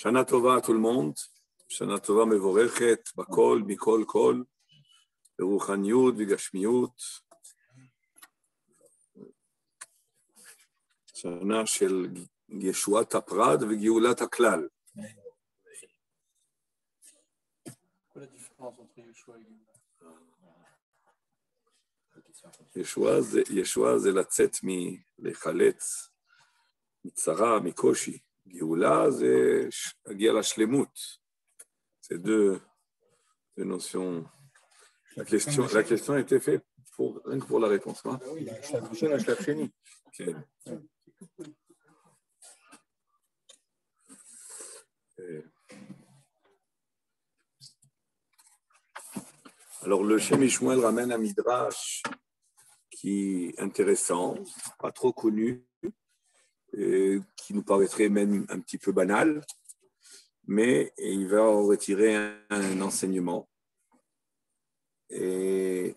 Shana Tova à tout le monde. Shana Tova mevorechet, bakol, mikol, kol, beruchaniut, vigashmiut. Shana shel Yeshuat Aprad vegeulat Haklal. Quelle est la différence entre Yeshua et Géoula? Yeshua זה לצאת מלחלץ, מצרה, מקושי. גאולה זה להגיע לשלמות. C'est deux notions. La question a été faite rien que pour la réponse. Hein? Oui, השלב שני. כן. Alors, le Shem Ishmael ramène un midrash qui est intéressant, pas trop connu, et qui nous paraîtrait même un petit peu banal, mais il va en retirer un enseignement. Et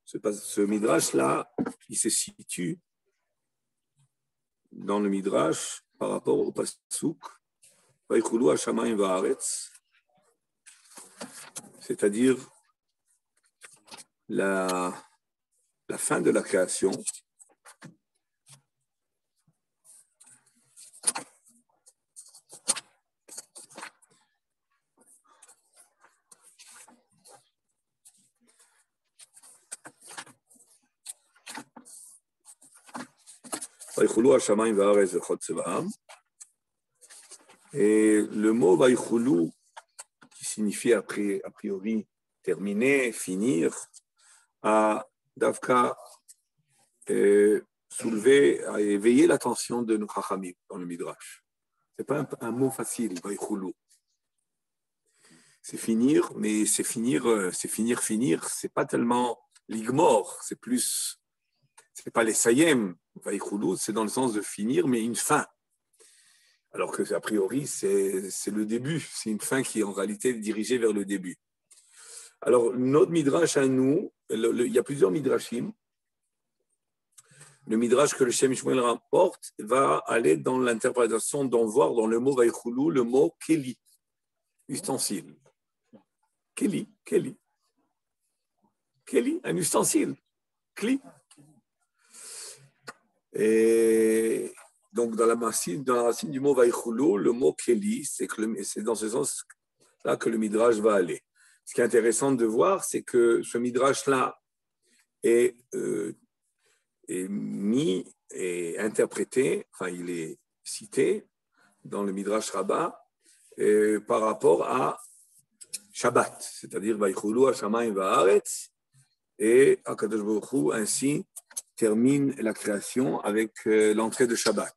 ce midrash-là, il se situe dans le midrash par rapport au pasuk Vaychulu hashamayim va'aretz, c'est-à-dire la fin de la création. Vaychulu hashamayim va'aretz v'chol tzevaam. Et le mot Vaychulu, qui signifie a priori terminer, finir, a Davka soulevé, a éveillé l'attention de nos Chachamim dans le Midrash. Ce n'est pas un mot facile, Vaychulu. C'est finir, mais c'est finir, c'est pas tellement l'igmor, c'est pas les sayem. Vaychulu, c'est dans le sens de finir, mais une fin. Alors que, a priori, c'est le début, c'est une fin qui est en réalité dirigée vers le début. Alors, notre midrash à nous, il y a plusieurs midrashim. Le midrash que le Shem Ishmael rapporte va aller dans l'interprétation d'en voir dans le mot Vaychulu, le mot Keli, ustensile. Keli, un ustensile. Kli. Et donc, dans la racine du mot Vaychulu, le mot Keli, c'est dans ce sens-là que le midrash va aller. Ce qui est intéressant de voir, c'est que ce midrash-là est mis et interprété, enfin, il est cité dans le midrash Rabbah par rapport à Shabbat, c'est-à-dire Vaychulu hashamayim va'aretz, et Akadosh Baruch Hu ainsi termine la création avec l'entrée de Shabbat.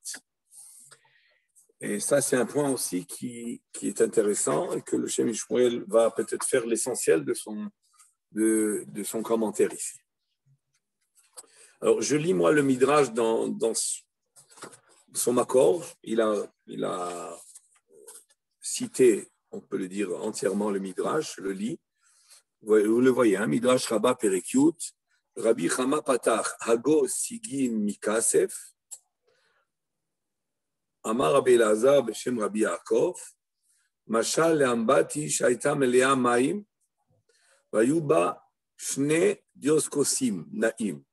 Et ça, c'est un point aussi qui est intéressant et que le Shem Ishmael va peut-être faire l'essentiel de son commentaire ici. Alors, je lis moi le Midrash dans son accord. Il a cité, on peut le dire entièrement, le Midrash, je le lis. Vous le voyez, hein, Midrash Rabbah Perekyut, Rabbi Chama Patach, Hago Sigin Mikasef, Amar Rabbi Elazar Beshem Rabbi Yaakov, Mashal Leambati Shaita Melea Maim, Vayuba Shne Dioskosim Naim.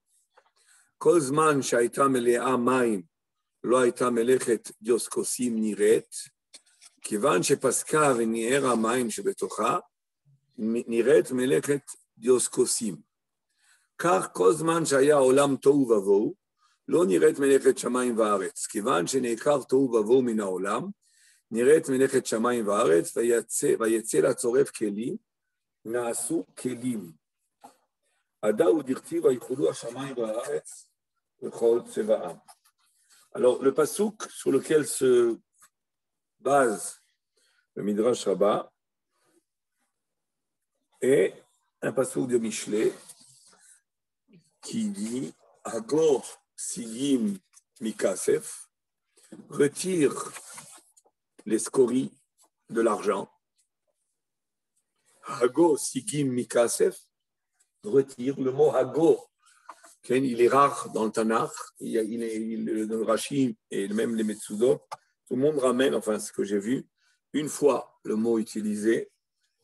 Kol Zman Shaita Melea Maim, Lo Haita Melechet Dioskosim Niret, Kivan Shepaska Venier Maim Shebetocha, Niret Melechet Dioskosim. Car כל זמן שהיה העולם תוהו ובוהו, לא נראית מלאכת שמיים וארץ. כיוון שנעקר תוהו ובוהו מן העולם, נראית מלאכת שמיים וארץ, ויצא לצורף כלים, נעשו כלים. הדאו דכתיב ויחולו השמיים והארץ וכל צבאם. Alors, le pasuk sur lequel se base le Midrash Rabbah est un pasuk de Michelet, qui dit Hago Sigim Mikasef, retire les scories de l'argent. Hago Sigim Mikasef, retire le mot Hago. Il est rare dans le Tanakh, dans le Rashi et même les Metsudot. Tout le monde ramène, enfin ce que j'ai vu, une fois le mot utilisé,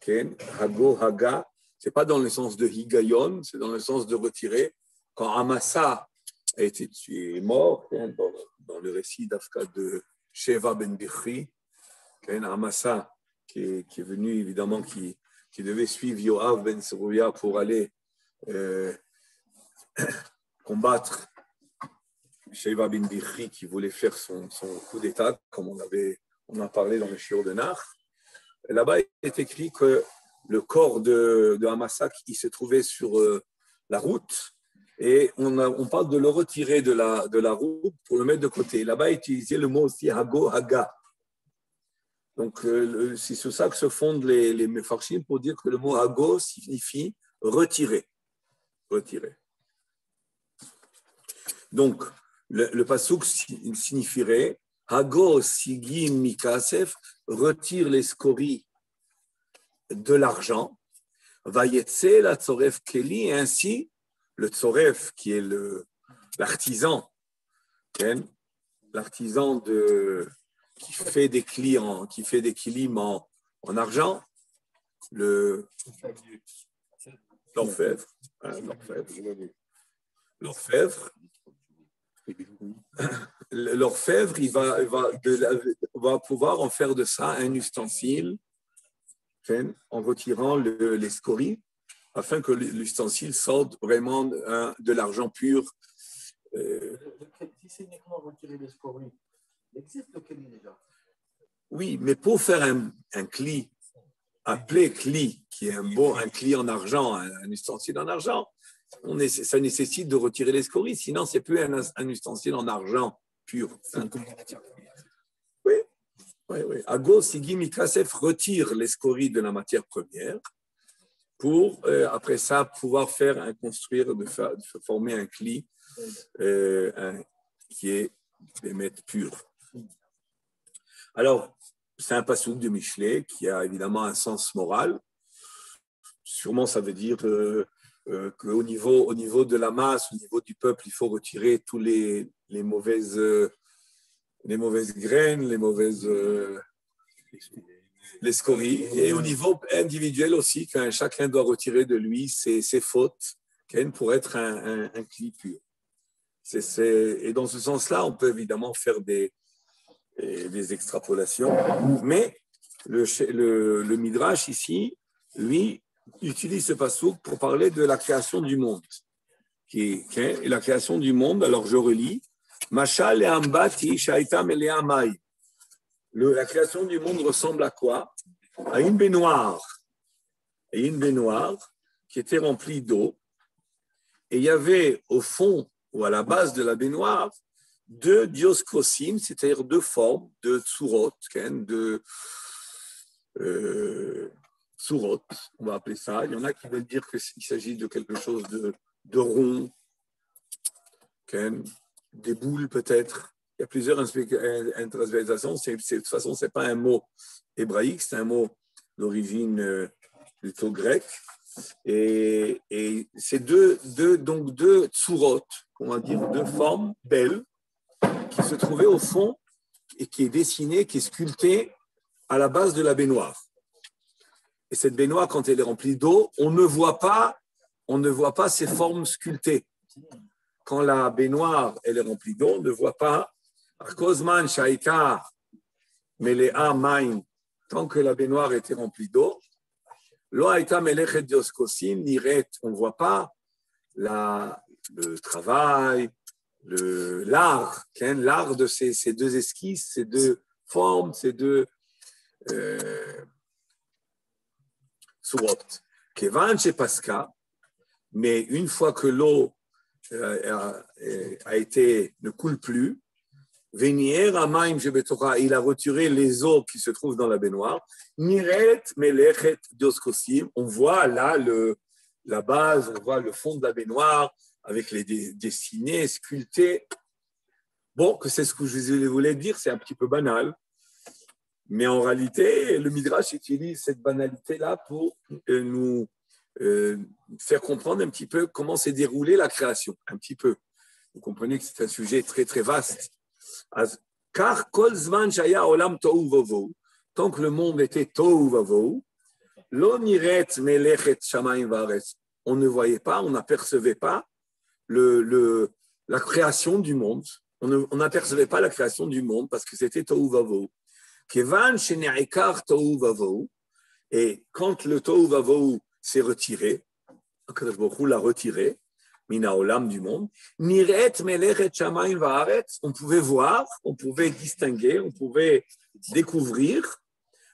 Ken, Hago, Haga, ce n'est pas dans le sens de Higayon, c'est dans le sens de retirer. Quand Amasa a été tué, mort, dans le récit d'Afka de Sheva ben Bichri, Amasa qui est venu évidemment, qui devait suivre Yoav ben Serouya pour aller combattre Sheva ben Bichri qui voulait faire son coup d'état, comme on a parlé dans le shiur de Nar. Et là-bas, il est écrit que le corps de Amasa qui se trouvait sur la route, et on parle de le retirer de la route pour le mettre de côté. Là-bas, il utilisait le mot aussi Hago, Haga. Donc, c'est sur ça que se fondent les Mefarshim pour dire que le mot Hago signifie retirer. Retirer. Donc, le pasuk signifierait Hago Sigim Mikasef, retire les scories de l'argent, Vayetse la Tzoref Keli, et ainsi le Tzoref qui est l'artisan, l'artisan qui fait des clients, qui fait des kilim en argent, l'orfèvre, l'orfèvre, il va pouvoir en faire de ça un ustensile en retirant les scories afin que l'ustensile sorte vraiment de l'argent pur. Si c'est uniquement retirer les scories, il existe le keli déjà. Oui, mais pour faire un cli, appelé cli, qui est un cli en argent, un ustensile en argent, ça nécessite de retirer les scories, sinon c'est plus un ustensile en argent pur. Oui. Hago Sigi Mikasef retire les scories de la matière première pour, après ça, pouvoir construire, de former un cli qui est bémet pur. Alors, c'est un passouk de Michelet qui a évidemment un sens moral. Sûrement, ça veut dire qu'au niveau de la masse, au niveau du peuple, il faut retirer tous les mauvaises graines, les scories. Et au niveau individuel aussi, quand chacun doit retirer de lui ses fautes pour être un cli pur. Et dans ce sens-là, on peut évidemment faire des extrapolations, mais le Midrash ici, lui, utilise ce passouk pour parler de la création du monde. Et la création du monde, alors je relis, Mashal et Ambati, Shaitam et Leamai. La création du monde ressemble à quoi? À une baignoire. Et une baignoire qui était remplie d'eau. Et il y avait au fond ou à la base de la baignoire 2 dioskosim, c'est-à-dire 2 formes de tsurot, de tsurot, on va appeler ça. Il y en a qui veulent dire qu'il s'agit de quelque chose de rond, des boules peut-être. Il y a plusieurs interprétations. De toute façon, ce n'est pas un mot hébraïque, c'est un mot d'origine plutôt grecque. Et c'est deux tsurot, on va dire 2 formes belles, qui se trouvait au fond et qui est dessinée, qui est sculptée à la base de la baignoire. Et cette baignoire, quand elle est remplie d'eau, on ne voit pas ces formes sculptées. Quand la baignoire elle est remplie d'eau, on ne voit pas. Kozman shaita melea maim, tant que la baignoire était remplie d'eau, lo haita melechet dioskosim niret, on ne voit pas le travail, l'art de ces 2 esquisses, ces 2 formes, ces 2 surot. Kevan chez Pasca, mais une fois que l'eau ne coule plus, Venier Amaim Jebetocha, il a retiré les eaux qui se trouvent dans la baignoire. Niret Melechet Dioskosim, on voit là la base, on voit le fond de la baignoire avec les dessinés, sculptés. Bon, que c'est ce que je voulais dire, c'est un petit peu banal. Mais en réalité, le Midrash utilise cette banalité-là pour nous faire comprendre un petit peu comment s'est déroulée la création. Un petit peu. Vous comprenez que c'est un sujet très, très vaste. Car, kol zman shaya olam tohu vovo, tant que le monde était tohu vavohu, lo niret melechet shamayim vaaretz. On ne voyait pas, on n'apercevait pas la création du monde. On n'apercevait pas la création du monde parce que c'était tohu vavohu. Kevan shene'ikar tohu vavohu. Et quand le tohu vavohu s'est retiré, Akadosh Baruch Hu l'a retiré, mina olam du monde, niret melechet shamayim vaaretz. On pouvait voir, on pouvait distinguer, on pouvait découvrir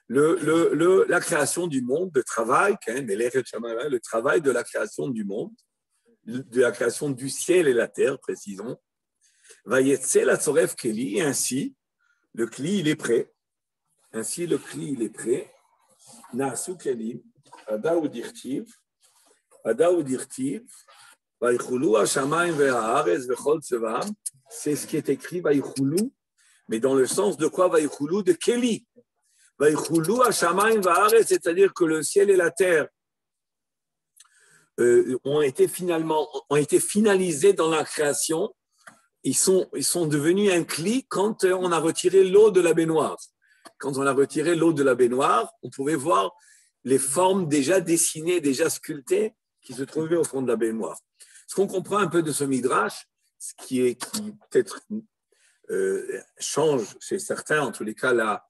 la création du monde, le travail, le travail de la création du monde, de la création du ciel et la terre, précisons. Vayetze la tzoref keli, et ainsi, le kli, il est prêt. Ainsi, le kli, il est prêt. Naasu kelim, ada ou dirtiv, vaychulu hashamayim ve'haaretz vechol tzevam. C'est ce qui est écrit, vaychulu, mais dans le sens de quoi vaychulu? De keli. C'est-à-dire que le ciel et la terre ont été finalisés dans la création. Ils sont devenus un cli quand on a retiré l'eau de la baignoire. Quand on a retiré l'eau de la baignoire, on pouvait voir les formes déjà dessinées, déjà sculptées qui se trouvaient au fond de la baignoire. Ce qu'on comprend un peu de ce midrash, ce qui peut-être change chez certains, en tous les cas la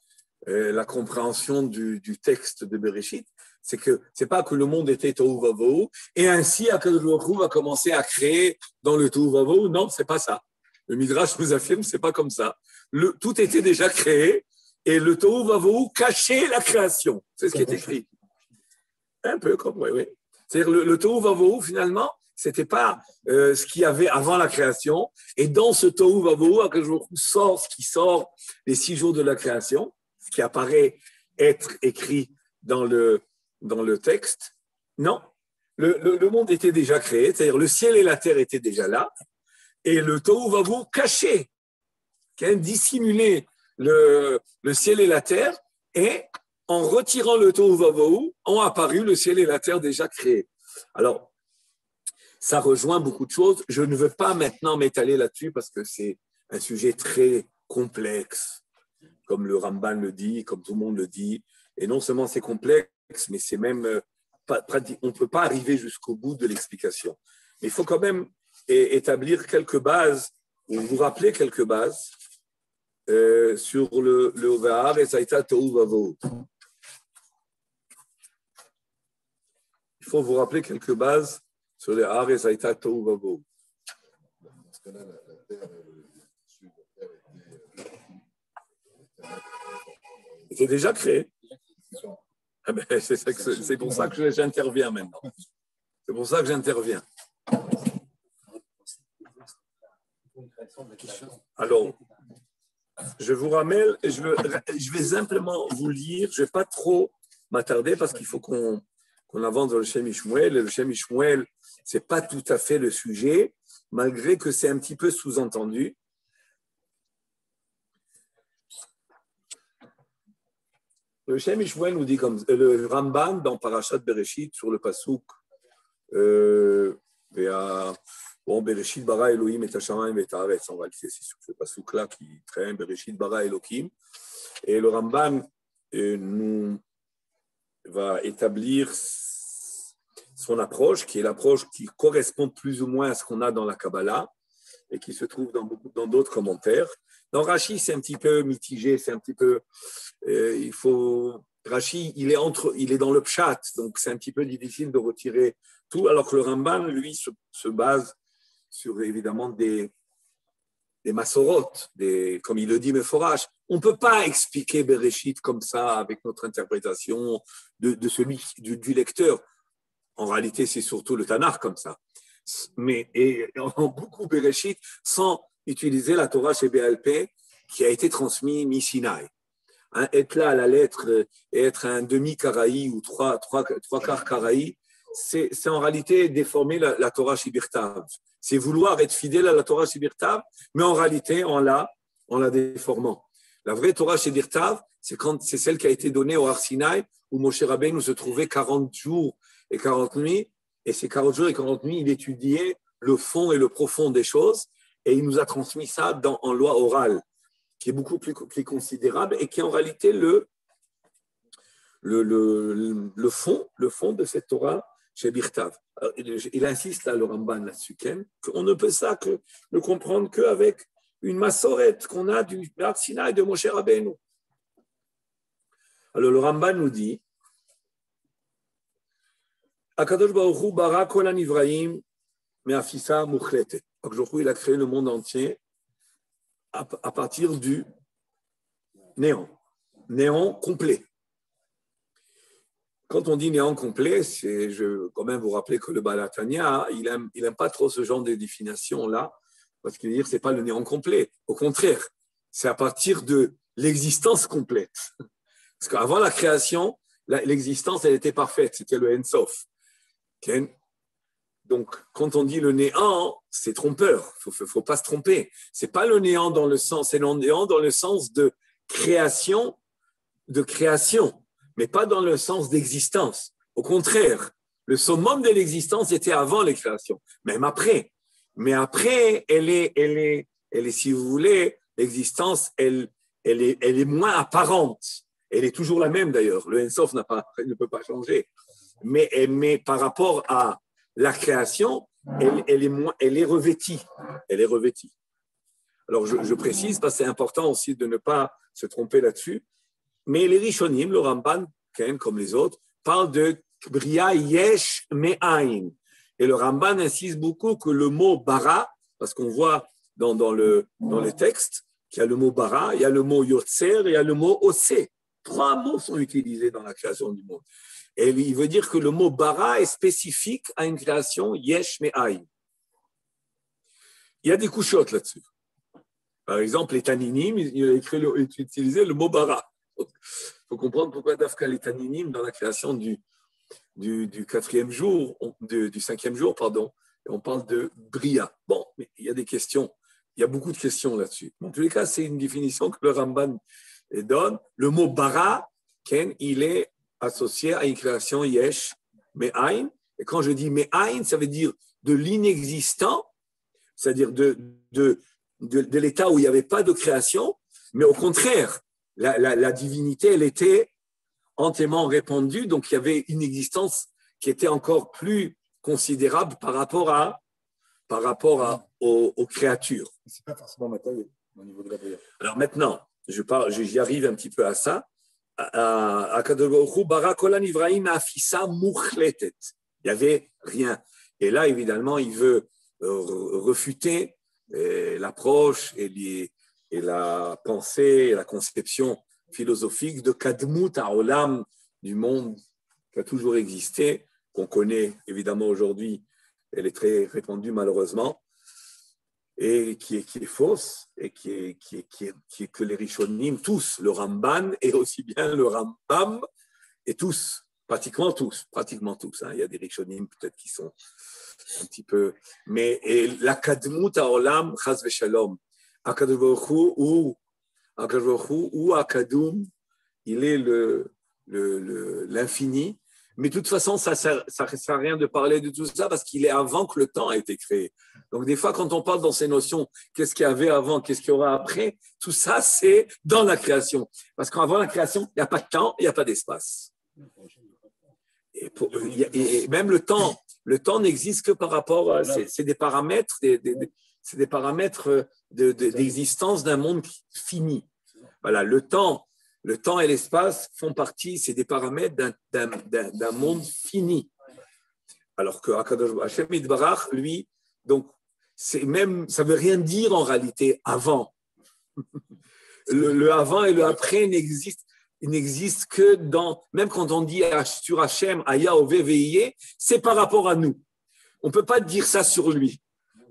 compréhension du texte de Bereshit, c'est que c'est pas que le monde était tohu vavohu et ainsi Akadosh Baruch Hu va commencer à créer dans le tohu vavohu. Non, c'est pas ça. Le Midrash nous affirme, c'est pas comme ça. Tout était déjà créé et le tohu vavohu cachait la création. C'est ce qui est écrit. Un peu comme oui. C'est-à-dire le tohu vavohu finalement, c'était pas ce qu'il y avait avant la création. Et dans ce tohu vavohu, Akadosh Baruch Hu sort ce qui sort les 6 jours de la création, qui apparaît être écrit dans le texte. Non, le monde était déjà créé, c'est-à-dire le ciel et la terre étaient déjà là, et le tohu vavohu caché, dissimulé le ciel et la terre, et en retirant le tohu vavohu, ont apparu le ciel et la terre déjà créés. Alors, ça rejoint beaucoup de choses. Je ne veux pas maintenant m'étaler là-dessus parce que c'est un sujet très complexe, comme le Ramban le dit, comme tout le monde le dit. Et non seulement c'est complexe, mais c'est même on ne peut pas arriver jusqu'au bout de l'explication. Mais il faut quand même établir quelques bases, ou vous rappeler quelques bases sur le Vahar et Saïta Tohu Vavohu. Il faut vous rappeler quelques bases sur le Vahar et Saïta Tohu Vavohu. Parce que là, la terre, dessus, la terre était déjà créé. Ah ben, c'est pour ça que j'interviens maintenant. C'est pour ça que j'interviens. Alors, je vous ramène, je vais simplement vous lire, je ne vais pas trop m'attarder parce qu'il faut qu'on avance dans le Shem Ishmuel. Et le Shem Ishmuel, ce n'est pas tout à fait le sujet, malgré que c'est un petit peu sous-entendu. Le Shem Ishmuel nous dit comme le Ramban dans Parashat Bereshit sur le pasuk Bereshit bara Elohim et hashamayim et haaretz. En réalité, c'est sur ce pasuk-là qui traîne Bereshit bara Elohim. Et le Ramban nous va établir son approche, qui est l'approche qui correspond plus ou moins à ce qu'on a dans la Kabbalah et qui se trouve dans d'autres commentaires. Dans Rashi, c'est un petit peu mitigé, c'est un petit peu. Rashi, il est dans le pshat, donc c'est un petit peu difficile de retirer tout, alors que le Ramban, lui, se base sur évidemment des massorotes, comme il le dit Meforash. On ne peut pas expliquer Bereshit comme ça avec notre interprétation de celui du lecteur. En réalité, c'est surtout le Tanakh comme ça. Mais en beaucoup Bereshit sans utiliser la Torah chez BLP qui a été transmise mi-Sinaï. Être là à la lettre et être un demi-karaï ou trois quarts karaï, c'est en réalité déformer la Torah Shibirtav. C'est vouloir être fidèle à la Torah Shibirtav, mais en réalité, en la déformant. La vraie Torah Shibirtav, c'est celle qui a été donnée au Har Sinaï, où Moshe Rabbeinu se trouvait 40 jours et 40 nuits, et ces 40 jours et 40 nuits, il étudiait le fond et le profond des choses, et il nous a transmis ça en loi orale, qui est beaucoup plus considérable et qui est en réalité le fond de cette Torah chez Birtav. Il insiste là, le Ramban là-dessus, qu'on ne peut ça que le comprendre qu'avec une massorette qu'on a du Har Sinaï et de Moshe Rabbeinu. Alors le Ramban nous dit Akadosh Baruch Hu bara kol hanivraim me'afisa muchletet. Akadosh Baruch Hu, il a créé le monde entier à partir du néant complet. Quand on dit néant complet, je veux quand même vous rappeler que le Baal HaTanya, il aime pas trop ce genre de définition-là, parce qu'il veut dire que ce n'est pas le néant complet. Au contraire, c'est à partir de l'existence complète. Parce qu'avant la création, l'existence, elle était parfaite, c'était le Ein Sof. Okay? Donc, quand on dit le néant, c'est trompeur, il ne faut pas se tromper. Ce n'est pas le néant dans le sens, c'est le néant dans le sens de création, mais pas dans le sens d'existence. Au contraire, le summum de l'existence était avant les créations, même après. Mais après, elle est, si vous voulez, l'existence, elle est moins apparente. Elle est toujours la même d'ailleurs. Le Ein-Sof ne peut pas changer. Mais par rapport à la création, elle est revêtie. Elle est revêtie. Alors, je précise, parce que c'est important aussi de ne pas se tromper là-dessus. Mais les Rishonim, le Ramban, comme les autres, parlent de Bria Yesh Me'ain. Et le Ramban insiste beaucoup que le mot bara, parce qu'on voit dans les textes qu'il y a le mot bara, il y a le mot Yotzer, il y a le mot Ose. 3 mots sont utilisés dans la création du monde. Et il veut dire que le mot bara est spécifique à une création Yesh Me'ain. Il y a des couchottes là-dessus. Par exemple, les Taninim, il a utilisé le mot bara. Il faut comprendre pourquoi Dafka les Taninim, dans la création du 4e jour, du 5e jour, pardon, et on parle de Bria. Bon, mais il y a des questions, il y a beaucoup de questions là-dessus. En tous les cas, c'est une définition que le Ramban donne. Le mot bara, il est associé à une création yesh, me'ain. Et quand je dis me'ain, ça veut dire de l'inexistant, c'est-à-dire de l'état où il n'y avait pas de création, mais au contraire, la divinité, elle était entièrement répandue, donc il y avait une existence qui était encore plus considérable par rapport aux créatures. Ce n'est pas forcément matériel au niveau de la prière. Alors maintenant, j'y arrive un petit peu à ça. Il n'y avait rien. Et là, évidemment, il veut refuter l'approche et la pensée, et la conception philosophique de Kadmut Ha'olam, du monde qui a toujours existé, qu'on connaît évidemment aujourd'hui, elle est très répandue malheureusement, et qui est fausse, et que les Rishonim, tous, le Ramban et aussi bien le Rambam, et tous, pratiquement tous, hein. Il y a des Rishonim peut-être qui sont un petit peu, mais la Kadmut Ha'olam, Chas v'Shalom, Akadosh Baruch Hu ou Akadoum, il est l'infini. Mais de toute façon, ça ne sert à rien de parler de tout ça parce qu'il est avant que le temps a été créé. Donc, des fois, quand on parle dans ces notions, qu'est-ce qu'il y avait avant, qu'est-ce qu'il y aura après, tout ça, c'est dans la création. Parce qu'avant la création, il n'y a pas de temps, il n'y a pas d'espace. Et même le temps n'existe que par rapport à… C'est des paramètres, c'est des paramètres d'existence d'un monde fini. Voilà, le temps et l'espace font partie, c'est des paramètres d'un monde fini. Alors que Hashem Yitbarach, lui, donc, ça ne veut rien dire en réalité avant. Le avant et le après n'existent que dans, même quand on dit sur Hashem, Aya Ove Ve'ye, c'est par rapport à nous. On ne peut pas dire ça sur lui.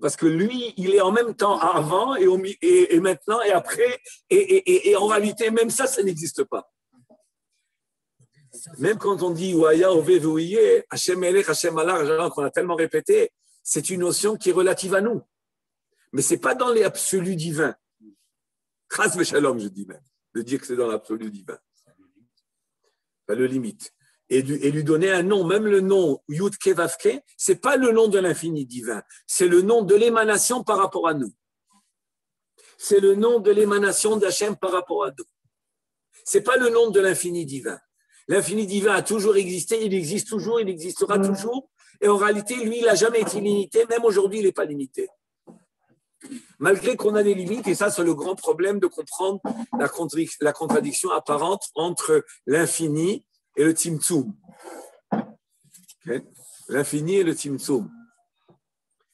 Parce que lui, il est en même temps avant et maintenant et après. Et en réalité, même ça n'existe pas. Même quand on dit Ouaya, Ove, Vouye, Hachem Elech, Hachem Allah, qu'on a tellement répété, c'est une notion qui est relative à nous. Mais ce n'est pas dans les absolus divins. Chas v'shalom, je dis même, de dire que c'est dans l'absolu divin. Ça le limite. Et lui donner un nom, même le nom Yud Ke Vav Ke, ce n'est pas le nom de l'infini divin, c'est le nom de l'émanation par rapport à nous. C'est le nom de l'émanation d'Hachem par rapport à nous. Ce n'est pas le nom de l'infini divin. L'infini divin a toujours existé, il existe toujours, il existera toujours. Et en réalité, lui, il n'a jamais été limité, même aujourd'hui, il n'est pas limité. Malgré qu'on a des limites, et ça, c'est le grand problème de comprendre la contradiction apparente entre l'infini et le Tzimtzum. Okay? L'infini et le Tzimtzum.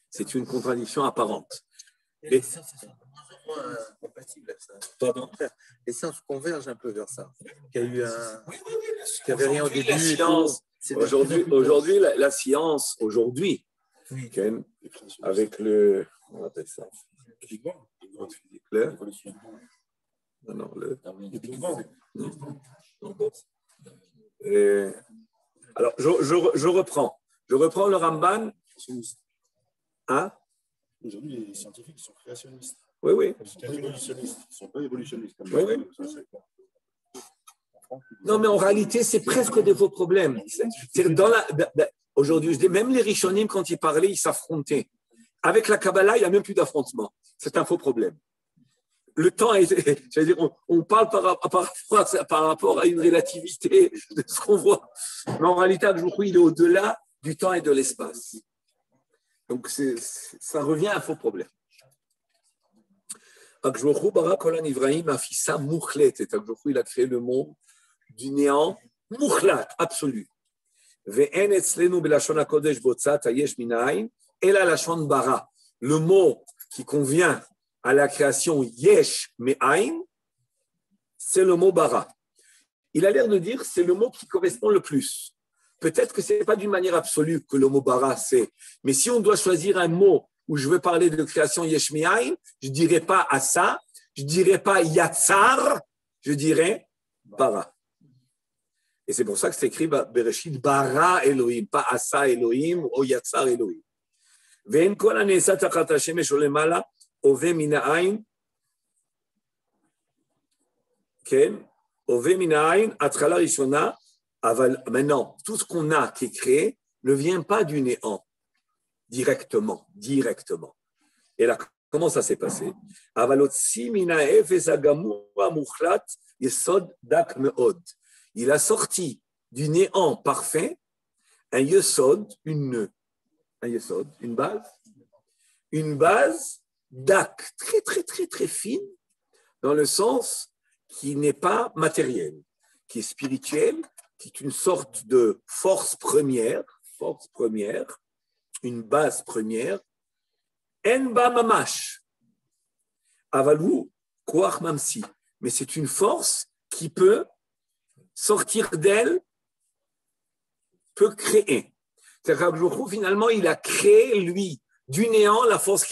C'est une contradiction apparente. Les sciences sont moins compatibles avec ça. Pardon? Les sciences convergent un peu vers ça. Il y a eu un. Oui. Il n'y avait rien au début. La science, aujourd'hui, la science, aujourd'hui, oui. Okay, avec le. On appelle ça. Le. Non, le. Alors, je reprends. Je reprends le Ramban. Hein? Aujourd'hui, les scientifiques sont créationnistes. Oui. Ils sont évolutionnistes. Ils ne sont pas évolutionnistes. Oui. Non, mais en réalité, c'est presque des faux problèmes. Aujourd'hui, même les Rishonim, quand ils parlaient, ils s'affrontaient. Avec la Kabbalah, il n'y a même plus d'affrontement. C'est un faux problème. Le temps, c'est-à-dire, on parle par rapport à une relativité de ce qu'on voit. Mais en réalité, il est au-delà du temps et de l'espace. Donc, ça revient à un faux problème. Akjouchou bara kolan Ibrahim a fait ça mouchlet. Et Akjouchou, il a créé le mot du néant, mouchlat, absolu. Ve'en etzlenu belashon hakodesh botzat hayesh minayin ela lashon bara. Le mot qui convient à la création yesh me'ayin, c'est le mot bara. Il a l'air de dire c'est le mot qui correspond le plus. Peut-être que ce n'est pas d'une manière absolue que le mot bara c'est, mais si on doit choisir un mot où je veux parler de création yesh me'ayin, je ne dirais pas asa, je ne dirais pas yatzar, je dirais bara. Et c'est pour ça que c'est écrit Bereshit bara Elohim, pas asa Elohim ou yatzar Elohim. Ve'en kol hanesa tachat hashemesh olemala ove min ha'ayin, ken, ove min ha'ayin atchala rishona. Maintenant, tout ce qu'on a qui est créé ne vient pas du néant directement. Et là, comment ça s'est passé? Il a sorti du néant parfait un yesod, une base dak très, très, très, très fine, dans le sens qui n'est pas matériel, qui est spirituel, qui est une sorte de force première, une base première, enba mamash, avalou koach mamsi, mais c'est une force qui peut sortir d'elle, peut créer. C'est-à-dire que finalement, il a créé, lui, du néant, la force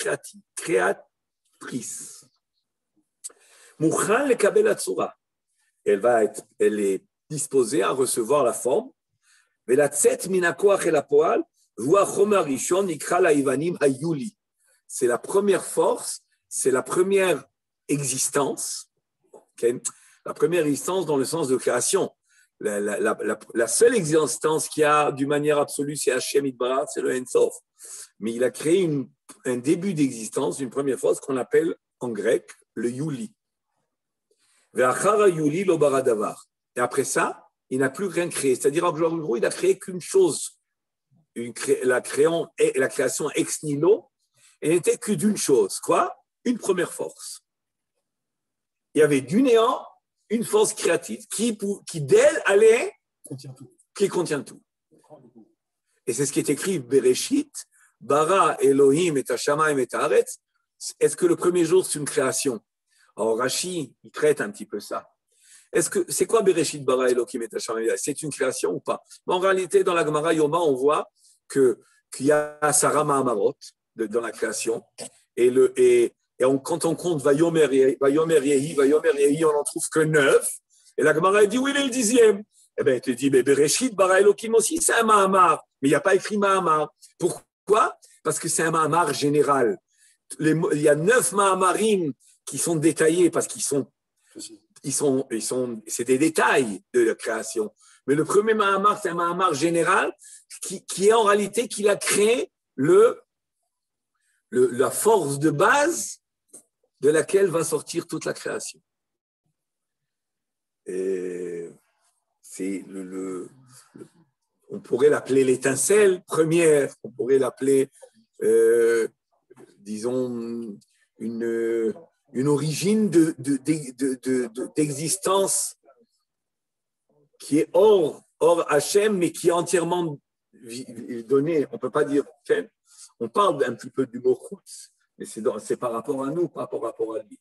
créatrice. Mouchan le kabel atzura. Elle est disposée à recevoir la forme. C'est la première force, c'est la première existence, okay? La première existence dans le sens de création. La seule existence qu'il y a d'une manière absolue, c'est Hashem Itbarach, c'est le Ensof. Mais il a créé un début d'existence, une première force qu'on appelle en grec le Yuli. Et après ça, il n'a plus rien créé. C'est-à-dire en gros, il n'a créé qu'une chose. La création ex nihilo, elle n'était que d'une chose. Quoi? Une première force. Il y avait du néant, une force créative qui d'elle allait, qui contient tout. Et c'est ce qui est écrit Bereshit, bara Elohim et Hashamayim et Haaretz. Est-ce que le premier jour c'est une création? Alors Rashi, il traite un petit peu ça. C'est quoi Bereshit bara Elohim et Hashamayim? C'est une création ou pas? Mais en réalité, dans la Gemara Yoma, on voit qu'il y a Sarah Mahamarot dans la création et quand on compte Vayomer Yehi, on n'en trouve que 9. Et la Gemara dit, oui, il est le 10e. Eh bien, tu dis, mais Bereshit, Bara Elohim aussi, c'est un Mahamar. Mais il n'y a pas écrit Mahamar. Pourquoi? Parce que c'est un Mahamar général. Il y a 9 Mahamarim qui sont détaillés parce c'est des détails de la création. Mais le premier Mahamar, c'est un Mahamar général qui est en réalité qu'il a créé la force de base de laquelle va sortir toute la création. Et on pourrait l'appeler l'étincelle première, on pourrait l'appeler, disons, une origine d'existence qui est hors Hachem, mais qui est entièrement donnée. On ne peut pas dire, on parle un petit peu du mot chutz, mais c'est par rapport à nous, pas par rapport à lui.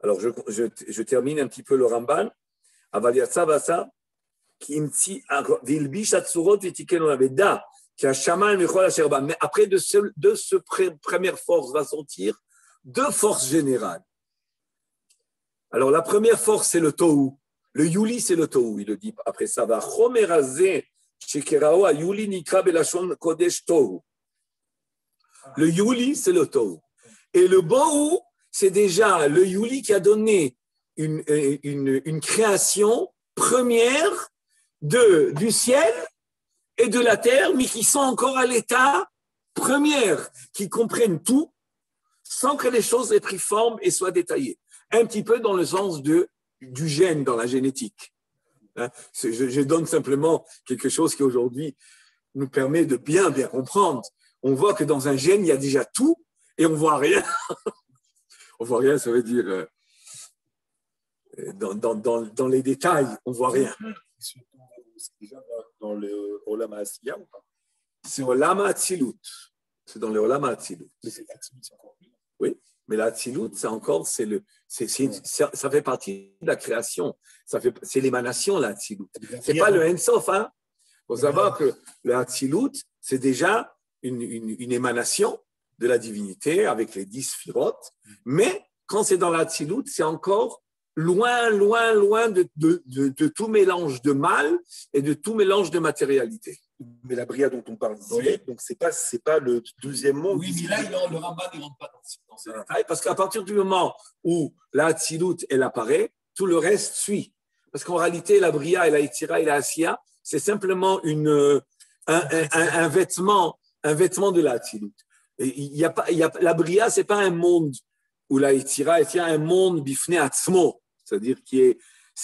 Alors, je termine un petit peu le Ramban. Avaliatzavasa, qui imtsi vilbish atsurot vitiken olaveda, qui a shaman mechol asherba. Mais après de ce première force va sortir deux forces générales. Alors, la première force, c'est le tohu. Le yuli, c'est le tohu. Il le dit après ça. Va chomerazeh shekerao a yuli nikra belashon kodesh tohu. Le yuli, c'est le tohu. Et le bohu, c'est déjà le yuli qui a donné une création première du ciel et de la terre, mais qui sont encore à l'état première, qui comprennent tout sans que les choses aient pris forme et soient détaillées. Un petit peu dans le sens du gène dans la génétique. Je donne simplement quelque chose qui aujourd'hui nous permet de bien comprendre. On voit que dans un gène, il y a déjà tout et on ne voit rien. On ne voit rien, ça veut dire dans les détails, on ne voit rien. C'est déjà dans le Olam Ha'asiya ou pas? C'est Olam Ha'atzilut. C'est dans le Olam Ha'atzilut. Mais c'est l'Atzilut, c'est encore plus. Oui, mais l'Atzilut, c'est encore, ça fait partie de la création. C'est l'émanation, l'Atzilut. Ce n'est pas le Ensof. Hein. Il faut savoir que l'Atzilut, c'est déjà une émanation de la divinité avec les 10 sphirotes. Mais quand c'est dans l'Atzilut, c'est encore loin de tout mélange de mal et de tout mélange de matérialité. Mais la Bria dont on parle ici, Oui. donc c'est pas le 12e monde. Oui, mais là, le Ramban ne rentre pas dans ces détails, parce qu'à partir du moment où la Hatzilut, elle apparaît, tout le reste suit. Parce qu'en réalité, la Bria et la Yetzira et la Asiya, c'est simplement un vêtement de la Hatzilut. La Bria, ce n'est pas un monde où la Yetzira est un monde bifne atzmo, c'est-à-dire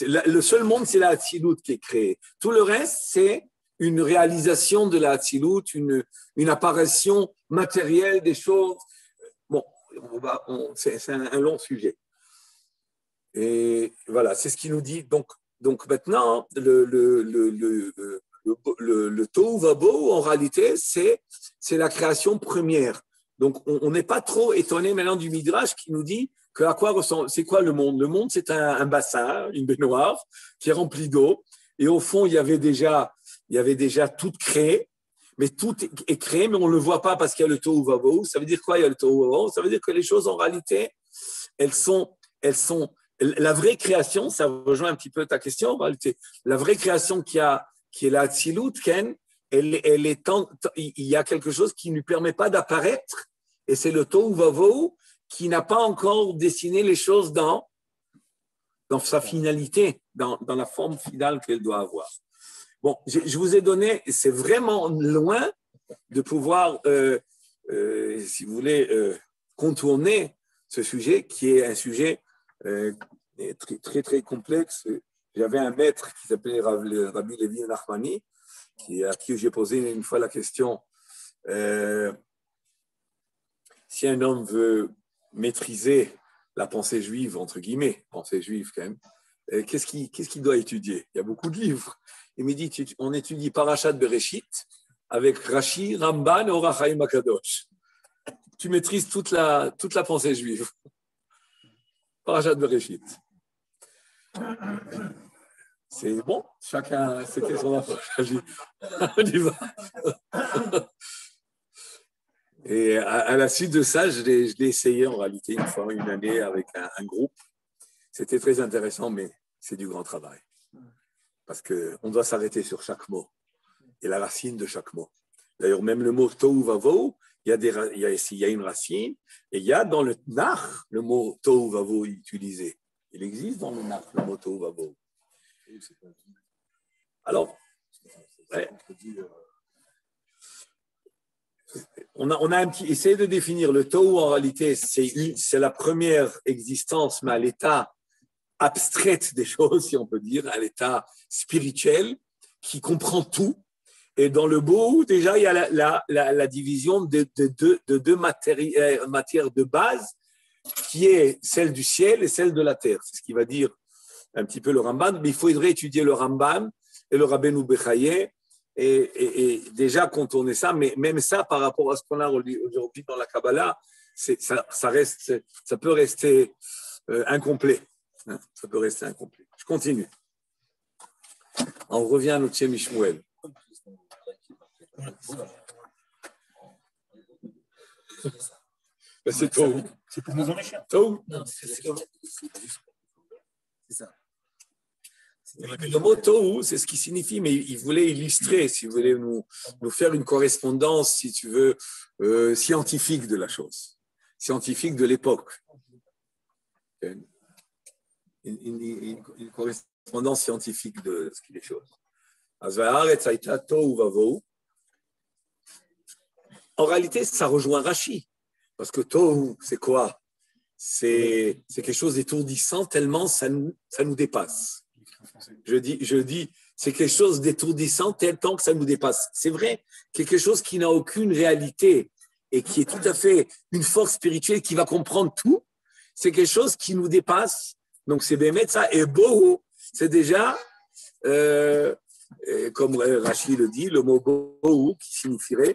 le seul monde, c'est la Hatzilut qui est créé. Tout le reste, c'est une réalisation de la Hatzilut, une apparition matérielle des choses. Bon, c'est un long sujet. Et voilà, c'est ce qu'il nous dit. Donc maintenant, le Tohu Vabo, en réalité, c'est la création première. Donc, on n'est pas trop étonné maintenant du Midrash qui nous dit c'est quoi le monde? Le monde, c'est un bassin, une baignoire qui est remplie d'eau. Et au fond, il y avait déjà tout créé, mais tout est créé, mais on ne le voit pas parce qu'il y a le Tohu Vabo. Ça veut dire quoi, il y a le Tohu Vabo? Ça veut dire que les choses, en réalité, elles sont la vraie création, ça rejoint un petit peu ta question, en réalité. La vraie création qui est la Hatzilut, Ken, il y a quelque chose qui ne lui permet pas d'apparaître, et c'est le Tohu Vabo qui n'a pas encore dessiné les choses dans sa finalité, dans la forme finale qu'elle doit avoir. Bon, je vous ai donné, c'est vraiment loin de pouvoir, si vous voulez, contourner ce sujet qui est un sujet très, très, très complexe. J'avais un maître qui s'appelait Rabbi Levi Nachmani, à qui j'ai posé une fois la question, si un homme veut maîtriser la pensée juive, entre guillemets, pensée juive quand même, qu'est-ce qu'il doit étudier? Il y a beaucoup de livres. Il me dit, on étudie Parashat Bereshit avec Rashi, Ramban et Orach Chaim HaKadosh. Tu maîtrises toute la pensée juive. Parashat Bereshit. C'est bon, chacun, c'était son approche. On y va. Et à la suite de ça, je l'ai essayé en réalité une année avec un groupe. C'était très intéressant, mais c'est du grand travail. Parce qu'on doit s'arrêter sur chaque mot et la racine de chaque mot. D'ailleurs, même le mot Tohu Vavo, il y a une racine, et il y a dans le Nach le mot Tohu Vavo utilisé. Il existe dans le Nach le mot Tohu Vavo. Alors, ouais. On a un petit essayé de définir le Tohu en réalité, c'est la première existence, mais à l'état abstraite des choses, si on peut dire, à l'état spirituel qui comprend tout. Et dans le Bohu, déjà, il y a la division de deux matières de base, qui est celle du ciel et celle de la terre. C'est ce qui va dire un petit peu le Ramban, mais il faudrait étudier le Ramban et le Rabbeinu Bechaye, et déjà contourner ça, mais même ça, par rapport à ce qu'on a aujourd'hui dans la Kabbalah, ça peut rester incomplet. Hein, ça peut rester incomplet. Je continue. On revient à notre Shem Shmuel. C'est Tohu. C'est pour nous en échapper. Tohu. C'est ça. Le mot Tohu, c'est ce qui signifie, mais il voulait illustrer, si vous voulez nous faire une correspondance, si tu veux, scientifique de la chose, scientifique de l'époque. Une correspondance scientifique de ce qui est chose. En réalité, ça rejoint Rashi, parce que Tohu, c'est quoi? C'est quelque chose d'étourdissant tellement ça nous dépasse. Je dis, c'est quelque chose d'étourdissant tellement que ça nous dépasse. C'est vrai, quelque chose qui n'a aucune réalité et qui est tout à fait une force spirituelle qui va comprendre tout, c'est quelque chose qui nous dépasse. Donc c'est Bémet ça, et Bohu, c'est déjà, comme Rashi le dit, le mot Bohu qui signifierait.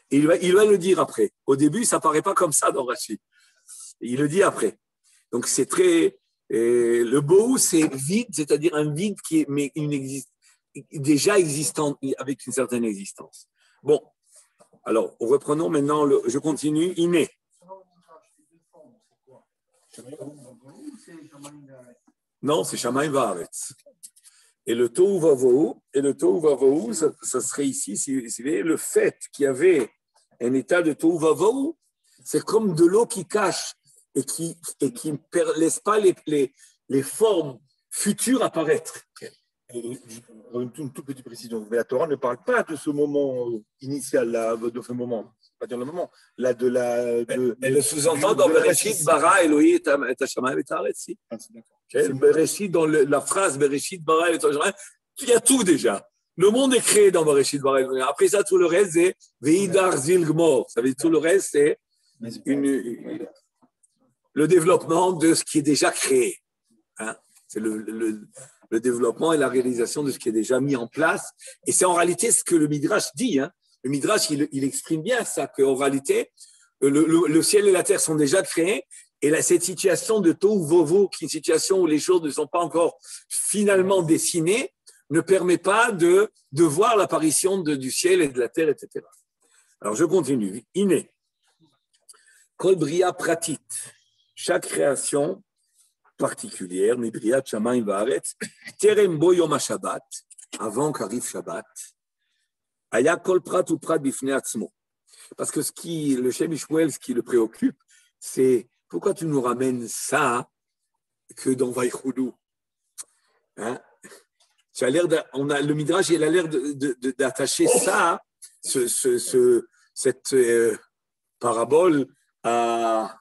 Il va le dire après. Au début, ça ne paraît pas comme ça dans Rashi. Il le dit après. Donc, c'est très. Le Bohu, c'est vide, c'est-à-dire un vide qui est déjà existant, avec une certaine existence. Bon, alors, reprenons maintenant, je continue. Iné. Non, c'est Shamayim Va'aretz. Et le Tohu Vavohu, ça serait ici, si vous voulez, le fait qu'il y avait un état de Tohu Vavohu, c'est comme de l'eau qui cache et qui ne laisse pas les formes futures apparaître. Une toute petite précision. Mais la Torah ne parle pas de ce moment initial, là, de ce moment. Pas dire le moment. Là, Elle le sous-entend dans Bereshit bara Elohim et Hashamayim et Haaretz, si. Bereshit, dans la phrase Bereshit bara et Hashamayim, il y a tout déjà. Le monde est créé dans Bereshit bara Elohim. Après ça, tout le reste, c'est Veidar Zil Gmor. Ça veut dire tout le reste, c'est le développement de ce qui est déjà créé. Hein? C'est le développement et la réalisation de ce qui est déjà mis en place. Et c'est en réalité ce que le Midrash dit. Hein. Le Midrash, il exprime bien ça, qu'en réalité, le ciel et la terre sont déjà créés. Et là, cette situation de Tohu Vovo, qui est une situation où les choses ne sont pas encore finalement dessinées, ne permet pas de voir l'apparition du ciel et de la terre, etc. Alors, je continue. Iné. Kol bria pratit. Chaque création particulière, Mibriat Shamayim Va'aretz, Terem Bo Yom HaShabbat, avant qu'arrive Shabbat, Aya Kol Prat ou Prat Bifnei Atzmo. Parce que le Shem Shmuel, ce qui le préoccupe, c'est pourquoi tu nous ramènes ça que dans Vaïchoudou. Hein? Le Midrash, il a l'air d'attacher ça, cette parabole à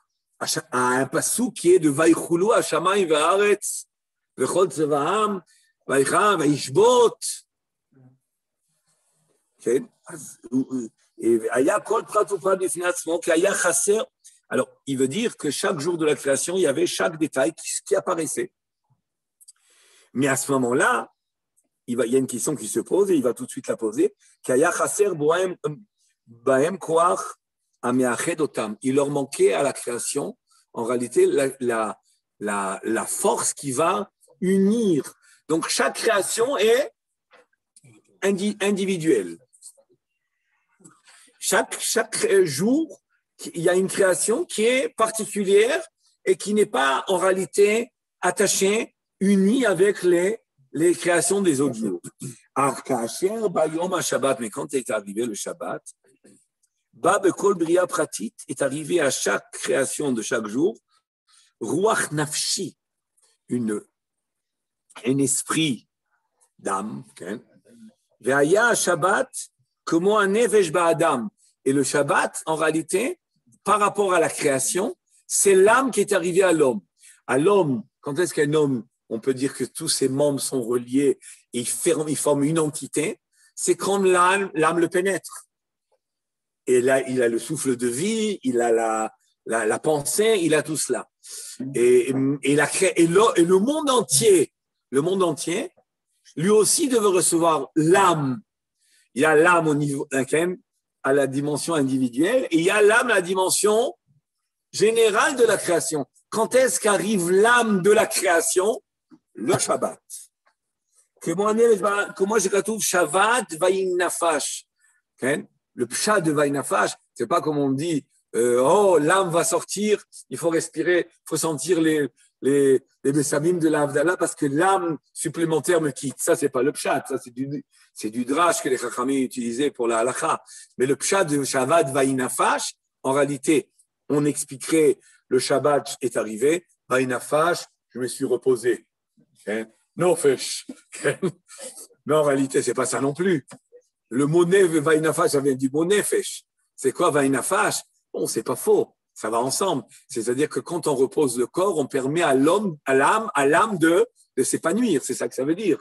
un passou qui est de Vaïchoulou Hashamayim Va'aretz, Vechol Tzeva'am, Vaïcha, Vaïshbot. Alors, il veut dire que chaque jour de la création, il y avait chaque détail qui apparaissait. Mais à ce moment-là, il y a une question qui se pose et il va tout de suite la poser. Il leur manquait à la création, en réalité, la force qui va unir. Donc, chaque création est individuelle. Chaque jour, il y a une création qui est particulière et qui n'est pas en réalité attachée, unie avec les créations des autres jours. Mais quand est arrivé le Shabbat, Bab Kol Bria Pratit est arrivé à chaque création de chaque jour, Ruach Nafshi, un esprit d'âme, Ve'aya Shabbat, comment un Nefesh Ba'adam. Et le Shabbat, en réalité, par rapport à la création, c'est l'âme qui est arrivée à l'homme. À l'homme, quand est-ce qu'un homme, on peut dire que tous ses membres sont reliés et ils forment une entité, c'est quand l'âme le pénètre. Et là, il a le souffle de vie, il a la pensée, il a tout cela. Et le monde entier, lui aussi devait recevoir l'âme. Il y a l'âme au niveau à la dimension individuelle, et il y a l'âme à la dimension générale de la création. Quand est-ce qu'arrive l'âme de la création? Le Shabbat. Comment je trouve Shabbat Vaïnafash? Le pshat de Vaïnafash, c'est pas comme on dit, l'âme va sortir, il faut respirer, il faut sentir les bessamim de l'Avdallah parce que l'âme supplémentaire me quitte. Ça, c'est pas le pshat, ça c'est du drash que les chachamim utilisaient pour la halakha. Mais le pshat de Shabbat Vaïnafash, en réalité, on expliquerait le Shabbat est arrivé, Vaïnafash, je me suis reposé. Nofesh. Mais en réalité, c'est pas ça non plus. Le mot Vaïnafash, ça vient du mot Nefesh. C'est quoi Vaïnafash? Bon, c'est pas faux. Ça va ensemble. C'est-à-dire que quand on repose le corps, on permet à l'âme de s'épanouir. C'est ça que ça veut dire.